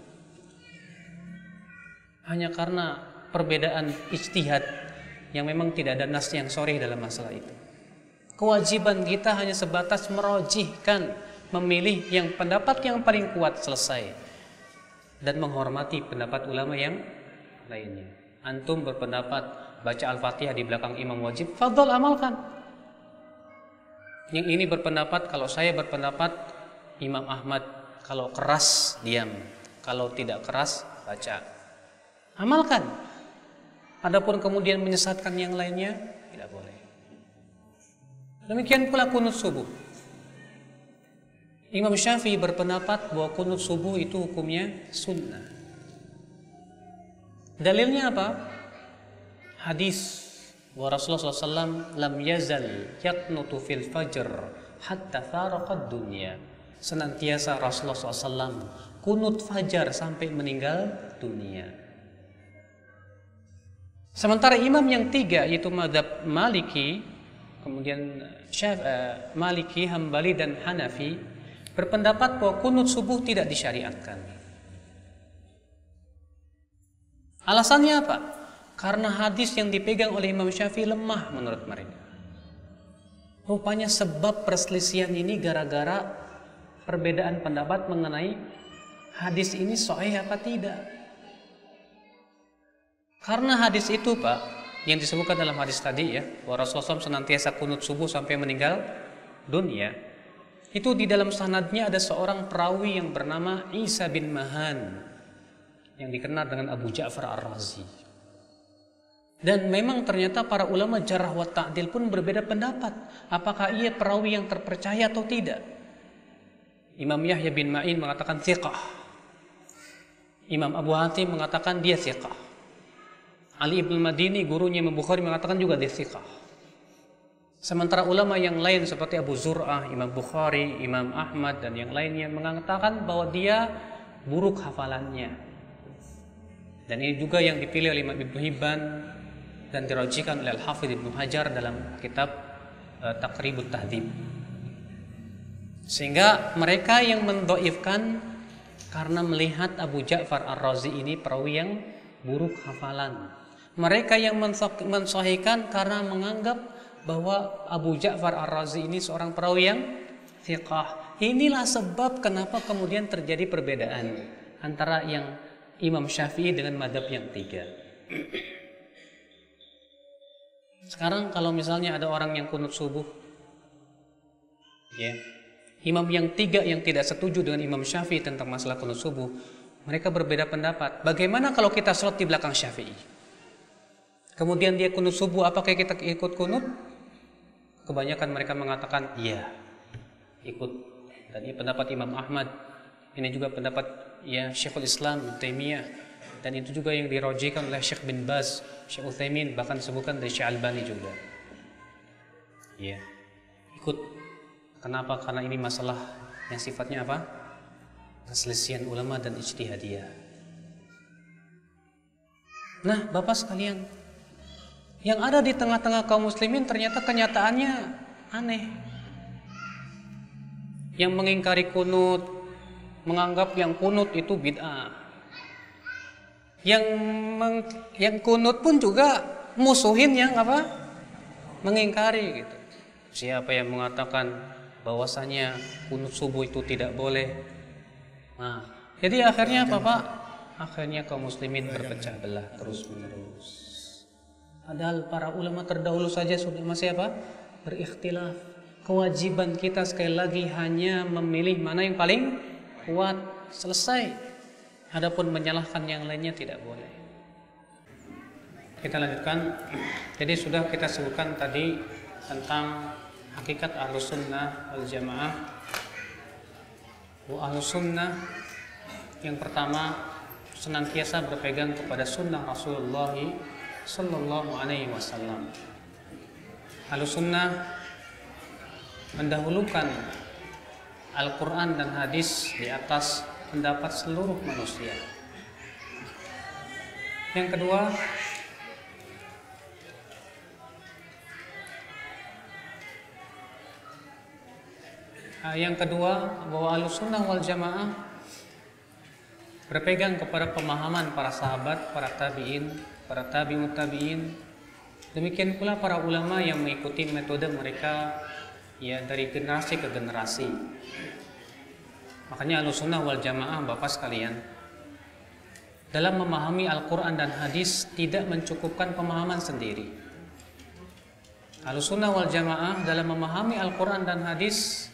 Hanya karena perbedaan ijtihad yang memang tidak ada nas yang sharih dalam masalah itu. Kewajiban kita hanya sebatas merojihkan, memilih yang pendapat yang paling kuat, selesai, dan menghormati pendapat ulama yang lainnya. Antum berpendapat baca Al-Fatihah di belakang imam wajib, fadhol amalkan. Yang ini berpendapat, kalau saya berpendapat Imam Ahmad, kalau keras diam, kalau tidak keras baca. Amalkan. Adapun kemudian menyesatkan yang lainnya, tidak boleh. Demikian pula kunut subuh. Imam Syafi'i berpendapat bahwa kunut subuh itu hukumnya sunnah. Dalilnya apa? Hadis bahwa Rasulullah SAW lam yazal yaqnutu fil fajr hatta faraqad dunya. Senantiasa Rasulullah SAW kunut fajar sampai meninggal dunia. Sementara imam yang 3 yaitu mazhab Maliki, kemudian Maliki, Hambali dan Hanafi berpendapat bahwa kunut subuh tidak disyariatkan. Alasannya apa? Karena hadis yang dipegang oleh Imam Syafi'i lemah menurut mereka. Rupanya sebab perselisihan ini gara-gara perbedaan pendapat mengenai hadis ini sahih apa tidak. Karena hadis itu Pak, yang disebutkan dalam hadis tadi ya, bahwa Rasulullah SAW senantiasa kunut subuh sampai meninggal dunia. Itu di dalam sanadnya ada seorang perawi yang bernama Isa bin Mahan, yang dikenal dengan Abu Ja'far Ar-Razi. Dan memang ternyata para ulama jarh wa ta'dil pun berbeda pendapat, apakah ia perawi yang terpercaya atau tidak. Imam Yahya bin Ma'in mengatakan thiqah. Imam Abu Hatim mengatakan dia thiqah. Ali ibn Madini, gurunya Imam Bukhari, mengatakan juga dia thiqah. Sementara ulama yang lain seperti Abu Zur'ah, Imam Bukhari, Imam Ahmad, dan yang lainnya mengatakan bahwa dia buruk hafalannya. Dan ini juga yang dipilih oleh Imam Ibnu Hibban dan dirajikan oleh Al-Hafidh Ibnu Hajar dalam kitab Taqribut Tahdhib. Sehingga mereka yang mendhaifkan karena melihat Abu Ja'far Ar-Razi ini perawi yang buruk hafalan. Mereka yang mensahihkan karena menganggap bahwa Abu Ja'far Ar-Razi ini seorang perawi yang thiqah. Inilah sebab kenapa kemudian terjadi perbedaan antara yang Imam Syafi'i dengan madhab yang tiga. Sekarang kalau misalnya ada orang yang kunut subuh, ya, imam yang tiga yang tidak setuju dengan Imam Syafi'i tentang masalah kunut subuh, mereka berbeda pendapat. Bagaimana kalau kita sholat di belakang Syafi'i? Kemudian dia kunut subuh, apakah kita ikut kunut? Kebanyakan mereka mengatakan iya, ikut. Dan ini pendapat Imam Ahmad. Ini juga pendapat ya Syekhul Islam Ibnu Taimiyah, dan itu juga yang dirajikan oleh Syekh bin Baz, Syekh Utsaimin, bahkan disebutkan dari Syekh Albani juga. Iya, ikut. Kenapa? Karena ini masalah yang sifatnya apa? Perselisihan ulama dan ijtihadiyah. Nah, Bapak sekalian, yang ada di tengah-tengah kaum muslimin ternyata kenyataannya aneh. Yang mengingkari kunut, menganggap yang kunut itu bid'ah. Yang kunut pun juga musuhin yang apa? Mengingkari gitu. Siapa yang mengatakan bahwasanya kunut subuh itu tidak boleh? Nah, jadi akhirnya apa, Pak? Akhirnya kaum muslimin berpecah belah terus-menerus. Padahal para ulama terdahulu saja sudah masih apa? Berikhtilaf. Kewajiban kita sekali lagi hanya memilih mana yang paling kuat, selesai. Adapun menyalahkan yang lainnya tidak boleh. Kita lanjutkan. Jadi sudah kita sebutkan tadi tentang hakikat Ahlus Sunnah wal Jamaah. Ahlus Sunnah yang pertama senantiasa berpegang kepada sunnah Rasulullah Sallallahu Alaihi Wasallam. Ahlus Sunnah mendahulukan Al-Quran dan hadis di atas pendapat seluruh manusia. Yang kedua bahwa Ahlus Sunnah wal Jamaah berpegang kepada pemahaman para sahabat, para tabi'in, para tabi'ut tabi'in. Demikian pula para ulama yang mengikuti metode mereka ya dari generasi ke generasi. Makanya Ahlus Sunnah wal Jamaah, Bapak sekalian, dalam memahami Al-Quran dan hadis tidak mencukupkan pemahaman sendiri. Ahlus Sunnah wal Jamaah dalam memahami Al-Quran dan hadis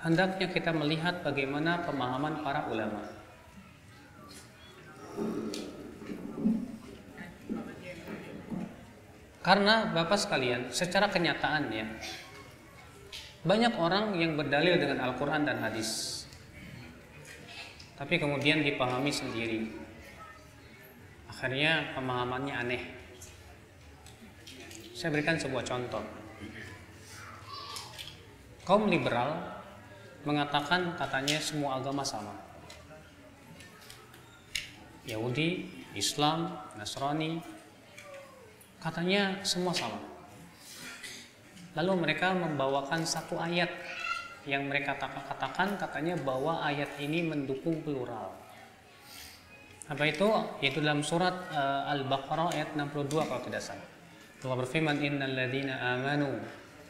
hendaknya kita melihat bagaimana pemahaman para ulama. Karena Bapak sekalian, secara kenyataan ya, banyak orang yang berdalil dengan Al-Quran dan hadis, tapi kemudian dipahami sendiri. Akhirnya pemahamannya aneh. Saya berikan sebuah contoh. Kaum liberal mengatakan katanya semua agama sama. Yahudi, Islam, Nasrani, katanya semua sama. Lalu mereka membawakan satu ayat yang mereka katakan katanya bahwa ayat ini mendukung plural. Apa itu? Yaitu dalam surat Al-Baqarah ayat 62 kalau tidak salah. Allah berfirman, innal ladzina amanu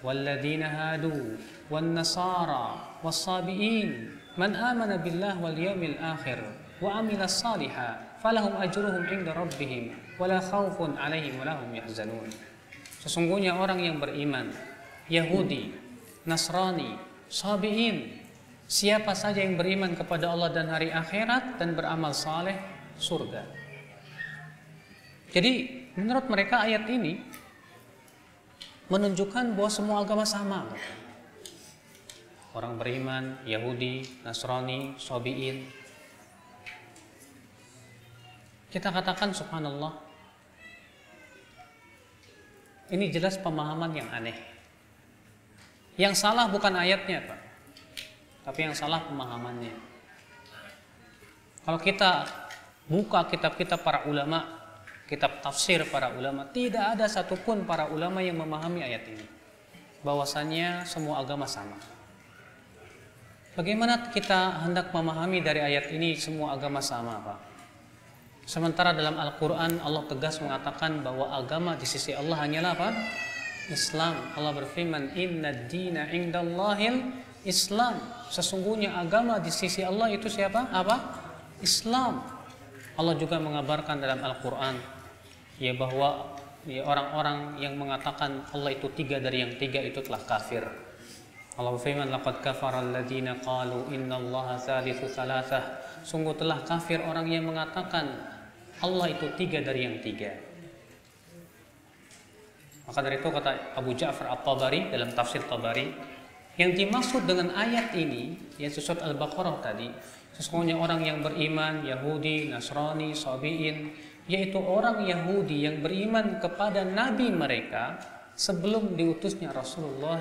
wal ladzina hadu wan nasara was sabiin man amana billah wal yawmil akhir wa amila salihah falahum ajruhum inda rabbihim wala khaufun alaihim wala hum yahzanun. Sesungguhnya orang yang beriman, Yahudi, Nasrani, Sabi'in, Siapa saja yang beriman kepada Allah dan hari akhirat dan beramal saleh, surga. Jadi menurut mereka ayat ini menunjukkan bahwa semua agama sama. Orang beriman, Yahudi, Nasrani, Sabi'in. Kita katakan subhanallah, ini jelas pemahaman yang aneh. Yang salah bukan ayatnya, Pak, tapi yang salah pemahamannya. Kalau kita buka kitab-kitab para ulama, kitab tafsir para ulama, tidak ada satupun para ulama yang memahami ayat ini, bahwasannya semua agama sama. Bagaimana kita hendak memahami dari ayat ini semua agama sama, Pak? Sementara dalam Al-Quran Allah tegas mengatakan bahwa agama di sisi Allah hanyalah apa? Islam. Allah berfirman, Inna dina indallahil Islam. Sesungguhnya agama di sisi Allah itu siapa? Apa? Islam. Allah juga mengabarkan dalam Al-Quran ya bahwa ya, orang-orang yang mengatakan Allah itu tiga dari yang tiga itu telah kafir. Allah berfirman, laqad kafara alladziina qalu innallaha tsalitsu tsalatsah. Sungguh telah kafir orang yang mengatakan Allah itu tiga dari yang tiga. Maka dari itu kata Abu Ja'far At-Tabari dalam tafsir Tabari, yang dimaksud dengan ayat ini yaitu surat Al-Baqarah tadi, sesungguhnya orang yang beriman, Yahudi, Nasrani, Sabi'in, yaitu orang Yahudi yang beriman kepada nabi mereka sebelum diutusnya Rasulullah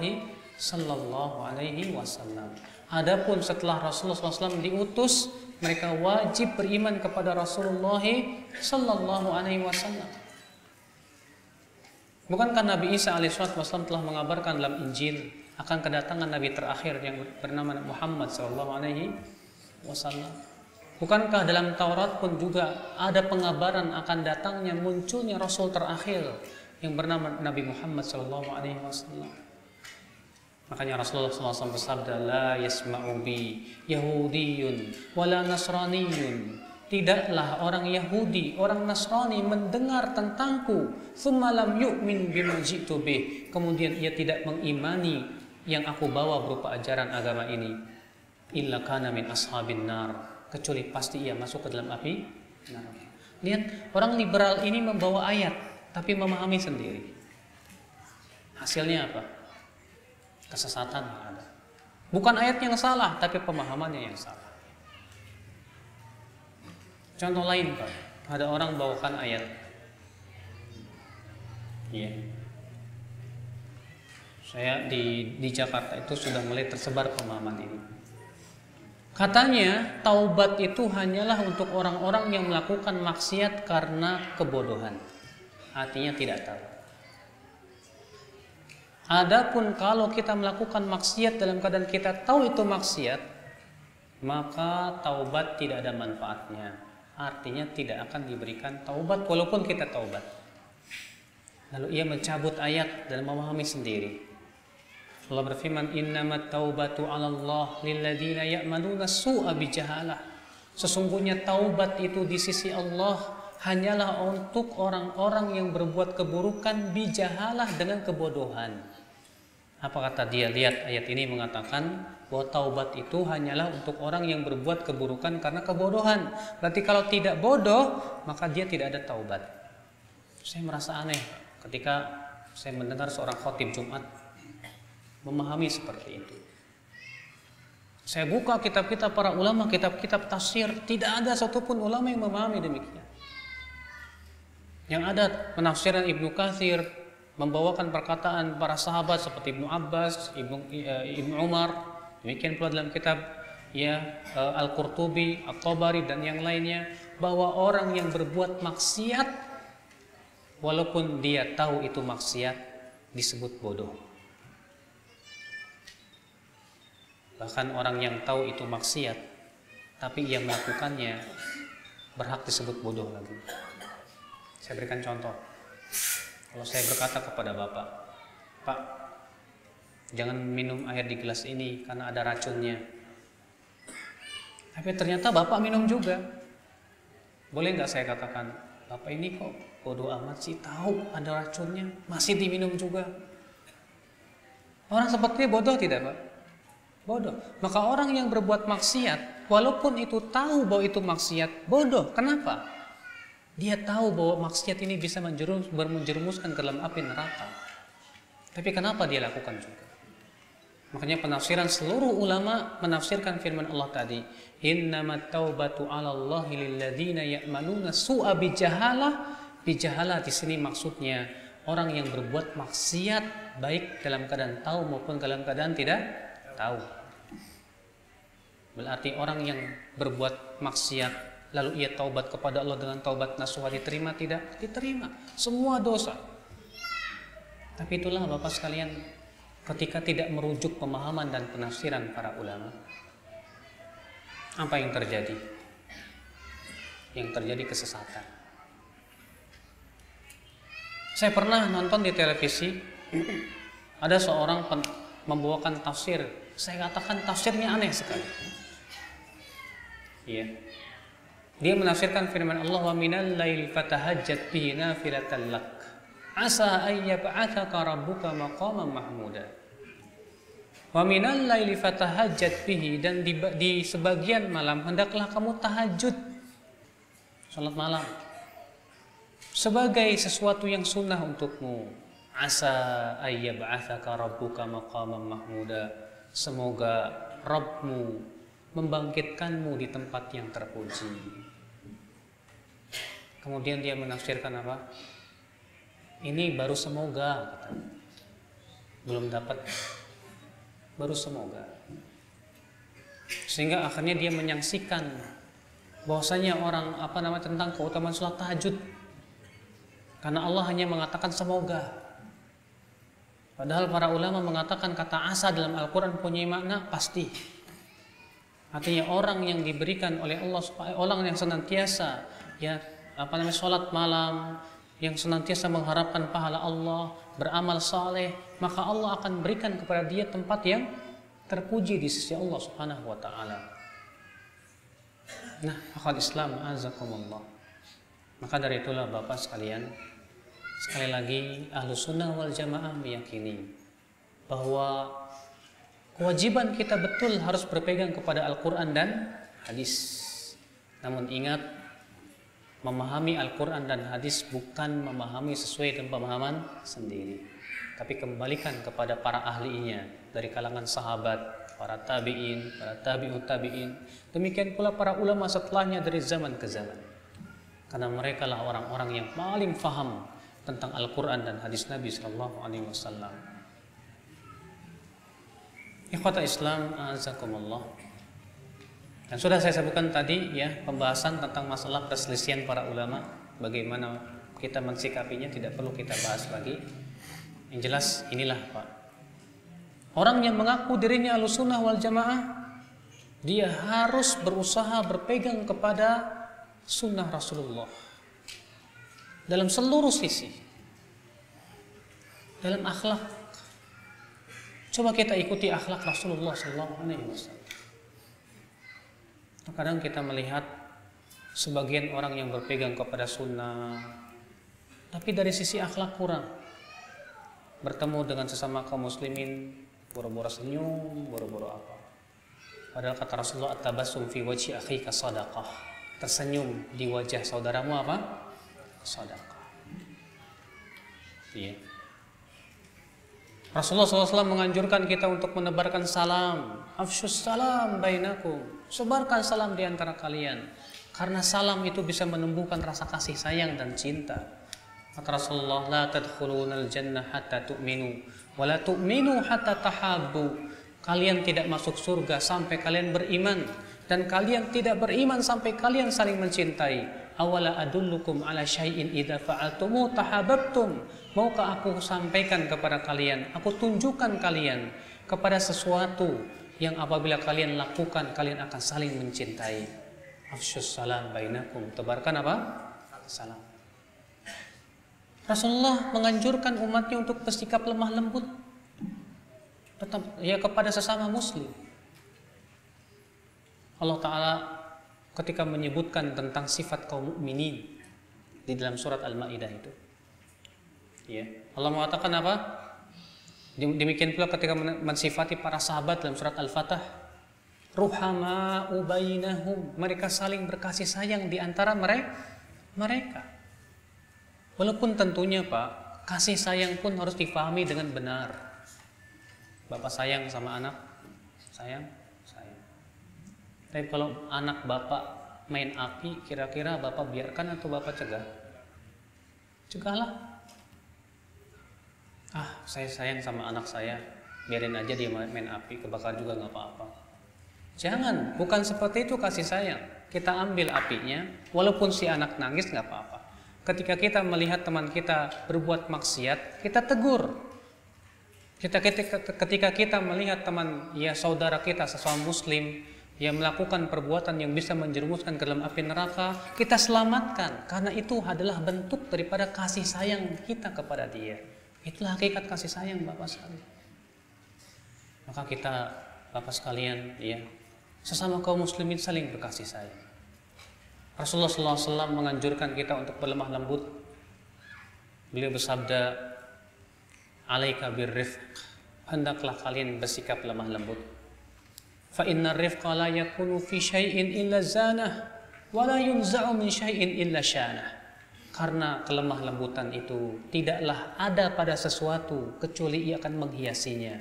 sallallahu alaihi wasallam. Adapun setelah Rasulullah SAW diutus, mereka wajib beriman kepada Rasulullah sallallahu alaihi wasallam. Bukankah Nabi Isa alaihissalam telah mengabarkan dalam Injil akan kedatangan Nabi terakhir yang bernama Muhammad sallallahu alaihi wasallam? Bukankah dalam Taurat pun juga ada pengabaran akan datangnya munculnya Rasul terakhir yang bernama Nabi Muhammad sallallahu alaihi wasallam? Makanya Rasulullah SAW bersabda, la yasma'u bi Yahudiyun wala Nasraniyun. Tidaklah orang Yahudi, orang Nasrani mendengar tentangku, thumma lam yu'min bima ji'tu bih, kemudian ia tidak mengimani yang aku bawa berupa ajaran agama ini, illa kana min ashabin nar, kecuali pasti ia masuk ke dalam api neraka. Lihat, orang liberal ini membawa ayat tapi memahami sendiri. Hasilnya apa? Kesesatan ada. Bukan ayat yang salah, tapi pemahamannya yang salah. Contoh lain, Pak, ada orang bawakan ayat. Iya. Saya di Jakarta itu sudah mulai tersebar pemahaman ini. Katanya taubat itu hanyalah untuk orang-orang yang melakukan maksiat karena kebodohan. Artinya tidak tahu. Adapun kalau kita melakukan maksiat dalam keadaan kita tahu itu maksiat, maka taubat tidak ada manfaatnya. Artinya tidak akan diberikan taubat walaupun kita taubat. Lalu ia mencabut ayat dan memahami sendiri. Allah berfirman, innamat taubatu 'alallah lilladzina ya'maluna su'a bijahalah. Sesungguhnya taubat itu di sisi Allah hanyalah untuk orang-orang yang berbuat keburukan bijahalah dengan kebodohan. Apa kata dia? Lihat, ayat ini mengatakan bahwa taubat itu hanyalah untuk orang yang berbuat keburukan karena kebodohan. Berarti kalau tidak bodoh, maka dia tidak ada taubat. Saya merasa aneh ketika saya mendengar seorang khotib Jumat memahami seperti itu. Saya buka kitab-kitab para ulama, kitab-kitab tafsir, tidak ada satupun ulama yang memahami demikian. Yang ada penafsiran Ibnu Katsir membawakan perkataan para sahabat seperti Ibnu Abbas, Ibnu Umar, demikian pula dalam kitab ya Al-Qurtubi, At-Tabari dan yang lainnya, bahwa orang yang berbuat maksiat walaupun dia tahu itu maksiat disebut bodoh. Bahkan orang yang tahu itu maksiat tapi ia melakukannya berhak disebut bodoh lagi. Saya berikan contoh. Kalau saya berkata kepada Bapak, Pak, jangan minum air di gelas ini karena ada racunnya. Tapi ternyata Bapak minum juga. Boleh nggak saya katakan, Bapak ini kok bodoh amat sih, tahu ada racunnya, masih diminum juga. Orang seperti bodoh tidak, Pak? Bodoh. Maka orang yang berbuat maksiat, walaupun itu tahu bahwa itu maksiat, bodoh. Kenapa? Dia tahu bahwa maksiat ini bisa menjerumuskan ke dalam api neraka. Tapi kenapa dia lakukan juga? Makanya penafsiran seluruh ulama menafsirkan firman Allah tadi, innamat taubatu 'alallahi lilladzina ya'maluna su'a bijahalah. Bijahalah di sini maksudnya orang yang berbuat maksiat baik dalam keadaan tahu maupun dalam keadaan tidak tahu. Berarti orang yang berbuat maksiat lalu ia taubat kepada Allah dengan taubat nasuha diterima tidak? Diterima. Semua dosa. Tapi itulah Bapak sekalian, ketika tidak merujuk pemahaman dan penafsiran para ulama, apa yang terjadi? Yang terjadi kesesatan. Saya pernah nonton di televisi, ada seorang membawakan tafsir. Saya katakan tafsirnya aneh sekali. Iya. Dia menafsirkan firman Allah, wa minal laili fatahajjat bihi nafilatan lak asa ay yab'atsaka rabbuka maqaman mahmuda. Wa minal laili fatahajjat bihi, dan di sebagian malam hendaklah kamu tahajud, salat malam, sebagai sesuatu yang sunnah untukmu. Asa ay yab'atsaka rabbuka maqaman mahmuda, semoga Rabbmu membangkitkanmu di tempat yang terpuji. Kemudian dia menafsirkan apa? Ini baru semoga, katanya. Belum dapat, baru semoga. Sehingga akhirnya dia menyaksikan bahwasanya orang tentang keutamaan sholat tahajud. Karena Allah hanya mengatakan semoga. Padahal para ulama mengatakan kata asa dalam Al-Quran punya makna pasti. Artinya orang yang diberikan oleh Allah, orang yang senantiasa sholat malam, yang senantiasa mengharapkan pahala Allah, beramal saleh, maka Allah akan berikan kepada dia tempat yang terpuji di sisi Allah Subhanahu wa taala. Nah, akhwat Islam azakumullah. Maka dari itulah Bapak sekalian, sekali lagi Ahlus Sunnah wal Jamaah meyakini bahwa kewajiban kita betul harus berpegang kepada Al-Quran dan hadis. Namun ingat, memahami Al-Quran dan hadis bukan memahami sesuai dengan pemahaman sendiri, tapi kembalikan kepada para ahlinya dari kalangan sahabat, para tabi'in, para tabi'ut tabi'in. Demikian pula para ulama setelahnya dari zaman ke zaman. Karena mereka lah orang-orang yang paling faham tentang Al-Quran dan hadis Nabi sallallahu alaihi wasallam. Ikhwata Islam azakumullah. Dan sudah saya sebutkan tadi pembahasan tentang masalah perselisihan para ulama, bagaimana kita mensikapinya tidak perlu kita bahas lagi. Yang jelas inilah Pak, orang yang mengaku dirinya Ahlussunnah wal Jamaah, dia harus berusaha berpegang kepada sunnah Rasulullah dalam seluruh sisi. Dalam akhlak, coba kita ikuti akhlak Rasulullah sallallahu alaihi wasallam. Kadang kita melihat sebagian orang yang berpegang kepada sunnah, tapi dari sisi akhlak kurang. Bertemu dengan sesama kaum muslimin, boro-boro senyum, boro-boro apa. Padahal kata Rasulullah, at-tabassum fi wajhi akhika sadaqah. Tersenyum di wajah saudaramu apa? Sedekah. Iya. Rasulullah SAW menganjurkan kita untuk menebarkan salam. Afsyus salam bainakum. Sebarkan salam di antara kalian. Karena salam itu bisa menumbuhkan rasa kasih sayang dan cinta. Kata Rasulullah, la tadkhulunal jannah hatta tu'minu wa la tu'minu hatta tahabbu. Kalian tidak masuk surga sampai kalian beriman, dan kalian tidak beriman sampai kalian saling mencintai. Awala adullukum ala syai'in idza fa'altumu tahabbtum. Maukah aku sampaikan kepada kalian, aku tunjukkan kalian kepada sesuatu yang apabila kalian lakukan kalian akan saling mencintai. Afsyus salam bainakum. Tebarkan apa? Salam. Rasulullah menganjurkan umatnya untuk bersikap lemah lembut tetap kepada sesama muslim. Allah Ta'ala ketika menyebutkan tentang sifat kaum mukminin di dalam surat Al-Maidah itu, Allah mengatakan apa? Demikian pula ketika mensifati para sahabat dalam surat Al-Fatah, ruhama'u bainahum, mereka saling berkasih sayang di antara mereka. Walaupun tentunya Pak, kasih sayang pun harus difahami dengan benar. Bapak sayang sama anak, sayang. Tapi kalau anak Bapak main api, kira-kira Bapak biarkan atau Bapak cegah? Cegahlah. Saya sayang sama anak saya, biarin aja dia main api, kebakar juga nggak apa-apa. Jangan, bukan seperti itu kasih sayang. Kita ambil apinya, walaupun si anak nangis nggak apa-apa. Ketika kita melihat teman kita berbuat maksiat, kita tegur. Ketika kita melihat teman, ya saudara kita, sesama muslim, yang melakukan perbuatan yang bisa menjerumuskan ke dalam api neraka, kita selamatkan. Karena itu adalah bentuk daripada kasih sayang kita kepada dia. Itulah hakikat kasih sayang Bapak sekalian. Maka kita Bapak sekalian, ya, sesama kaum muslimin saling berkasih sayang. Rasulullah SAW menganjurkan kita untuk berlemah lembut. Beliau bersabda, alaika birrifq, hendaklah kalian bersikap lemah lembut. Fa inna rifqa la yakunu fi syai'in illa zanah wa la yunza'u min syai'in illa syanah. Karena kelemah lembutan itu tidaklah ada pada sesuatu kecuali ia akan menghiasinya,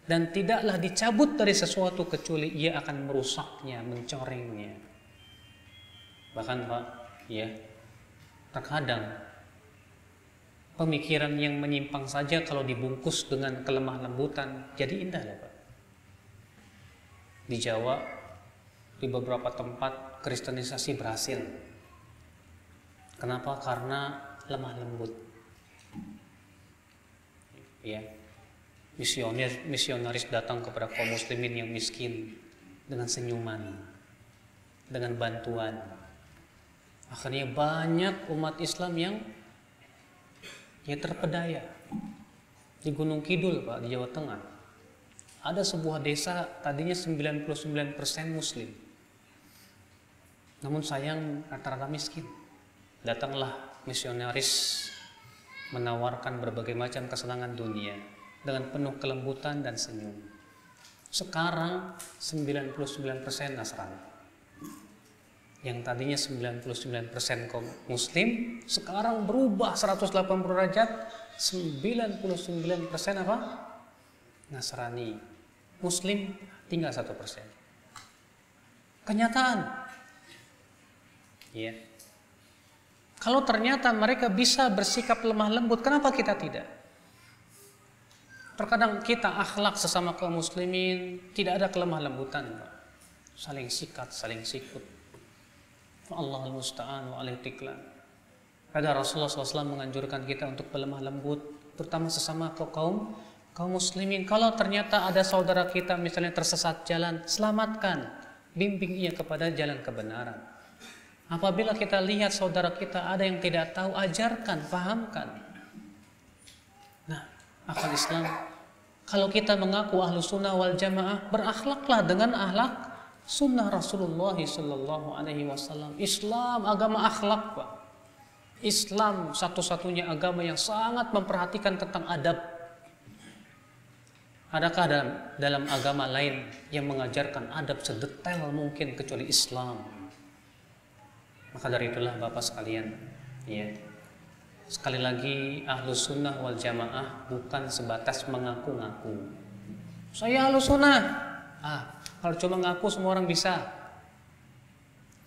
dan tidaklah dicabut dari sesuatu kecuali ia akan merusaknya, mencorengnya. Bahkan Pak, ya, terkadang pemikiran yang menyimpang saja kalau dibungkus dengan kelemah lembutan jadi indah loh Pak. Di Jawa, di beberapa tempat kristenisasi berhasil. Kenapa? Karena lemah lembut. Ya, misionaris datang kepada kaum muslimin yang miskin dengan senyuman, dengan bantuan. Akhirnya banyak umat Islam yang terpedaya. Di Gunung Kidul Pak, di Jawa Tengah, ada sebuah desa tadinya 99% muslim, namun sayang rata-rata miskin. Datanglah misionaris menawarkan berbagai macam kesenangan dunia dengan penuh kelembutan dan senyum. Sekarang 99% Nasrani. Yang tadinya 99% kaum muslim, sekarang berubah 180 derajat, 99% apa? Nasrani. Muslim tinggal 1%. Kenyataan. Ya. Kalau ternyata mereka bisa bersikap lemah lembut, kenapa kita tidak? Terkadang kita akhlak sesama kaum muslimin tidak ada kelemah lembutan, saling sikat, saling sikut. Allahul musta'an wa alaihi tiklan. Pada Rasulullah SAW menganjurkan kita untuk berlemah lembut, terutama sesama kaum muslimin. Kalau ternyata ada saudara kita misalnya tersesat jalan, selamatkan, bimbing ia kepada jalan kebenaran. Apabila kita lihat saudara kita ada yang tidak tahu, ajarkan, pahamkan. Nah, akal Islam, kalau kita mengaku ahlu sunnah wal jamaah, berakhlaklah dengan akhlak sunnah Rasulullah Sallallahu Alaihi Wasallam. Islam agama akhlak Pak. Islam satu-satunya agama yang sangat memperhatikan tentang adab. Adakah dalam agama lain yang mengajarkan adab sedetail mungkin kecuali Islam? Maka dari itulah Bapak sekalian, ya, sekali lagi ahlu sunnah wal jamaah bukan sebatas mengaku-ngaku. Saya ahlu sunnah. Kalau cuma ngaku semua orang bisa.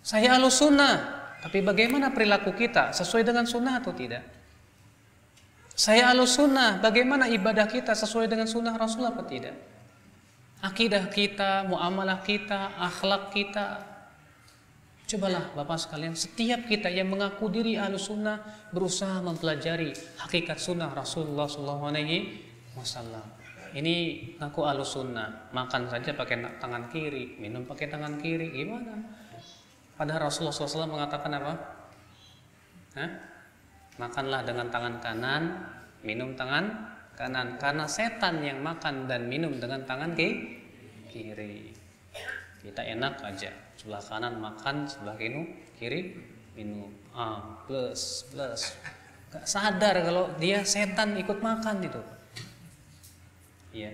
Saya ahlu sunnah. Tapi bagaimana perilaku kita? Sesuai dengan sunnah atau tidak? Saya ahlu sunnah. Bagaimana ibadah kita? Sesuai dengan sunnah Rasul atau tidak? Akidah kita, muamalah kita, akhlak kita. Cobalah Bapak sekalian, setiap kita yang mengaku diri ahlu sunnah berusaha mempelajari hakikat sunnah Rasulullah SAW. Ini ngaku ahlu sunnah, makan saja pakai tangan kiri, minum pakai tangan kiri, gimana? Padahal Rasulullah SAW mengatakan apa? Makanlah dengan tangan kanan, minum tangan kanan. Karena setan yang makan dan minum dengan tangan kiri. Kita enak aja, sebelah kanan makan, sebelah kiri minum. Plus. Gak sadar kalau dia setan ikut makan itu. Ya.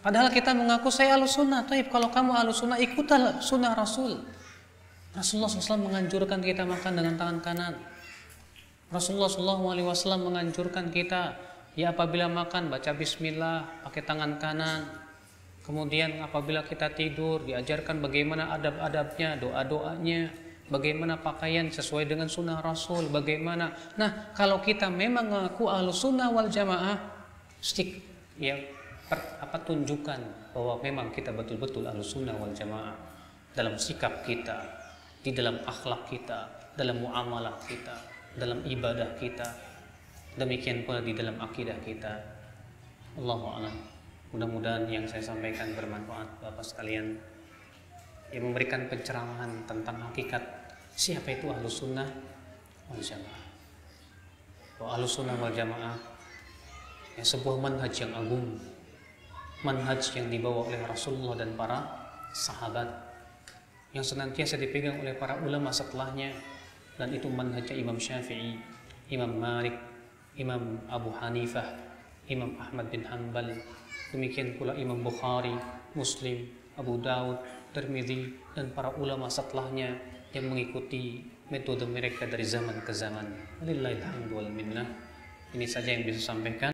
Padahal kita mengaku saya Ahlussunnah. Tapi kalau kamu Ahlussunnah, ikutlah sunnah Rasul. Rasulullah SAW menganjurkan kita makan dengan tangan kanan. Rasulullah SAW menganjurkan kita, ya apabila makan baca Bismillah pakai tangan kanan. Kemudian apabila kita tidur diajarkan bagaimana adab-adabnya, doa-doanya, bagaimana pakaian sesuai dengan sunnah Rasul, bagaimana. Nah, kalau kita memang mengaku Ahlussunnah wal Jamaah, ya tunjukkan bahwa memang kita betul-betul Ahlussunnah wal Jamaah dalam sikap kita, di dalam akhlak kita, dalam muamalah kita, dalam ibadah kita, demikian pula di dalam akidah kita. Allahu a'lam. Mudah-mudahan yang saya sampaikan bermanfaat Bapak sekalian, yang memberikan pencerahan tentang hakikat siapa itu Ahlussunnah wal Jamaah. Bahwa Ahlussunnah wal Jamaah ya sebuah manhaj yang agung, manhaj yang dibawa oleh Rasulullah dan para sahabat, yang senantiasa dipegang oleh para ulama setelahnya, dan itu manhajnya Imam Syafi'i, Imam Malik, Imam Abu Hanifah, Imam Ahmad bin Hanbal, demikian pula Imam Bukhari, Muslim, Abu Daud, Tirmidzi, dan para ulama setelahnya yang mengikuti metode mereka dari zaman ke zaman. Walillahil hamdu wal minnah. Ini saja yang bisa saya sampaikan.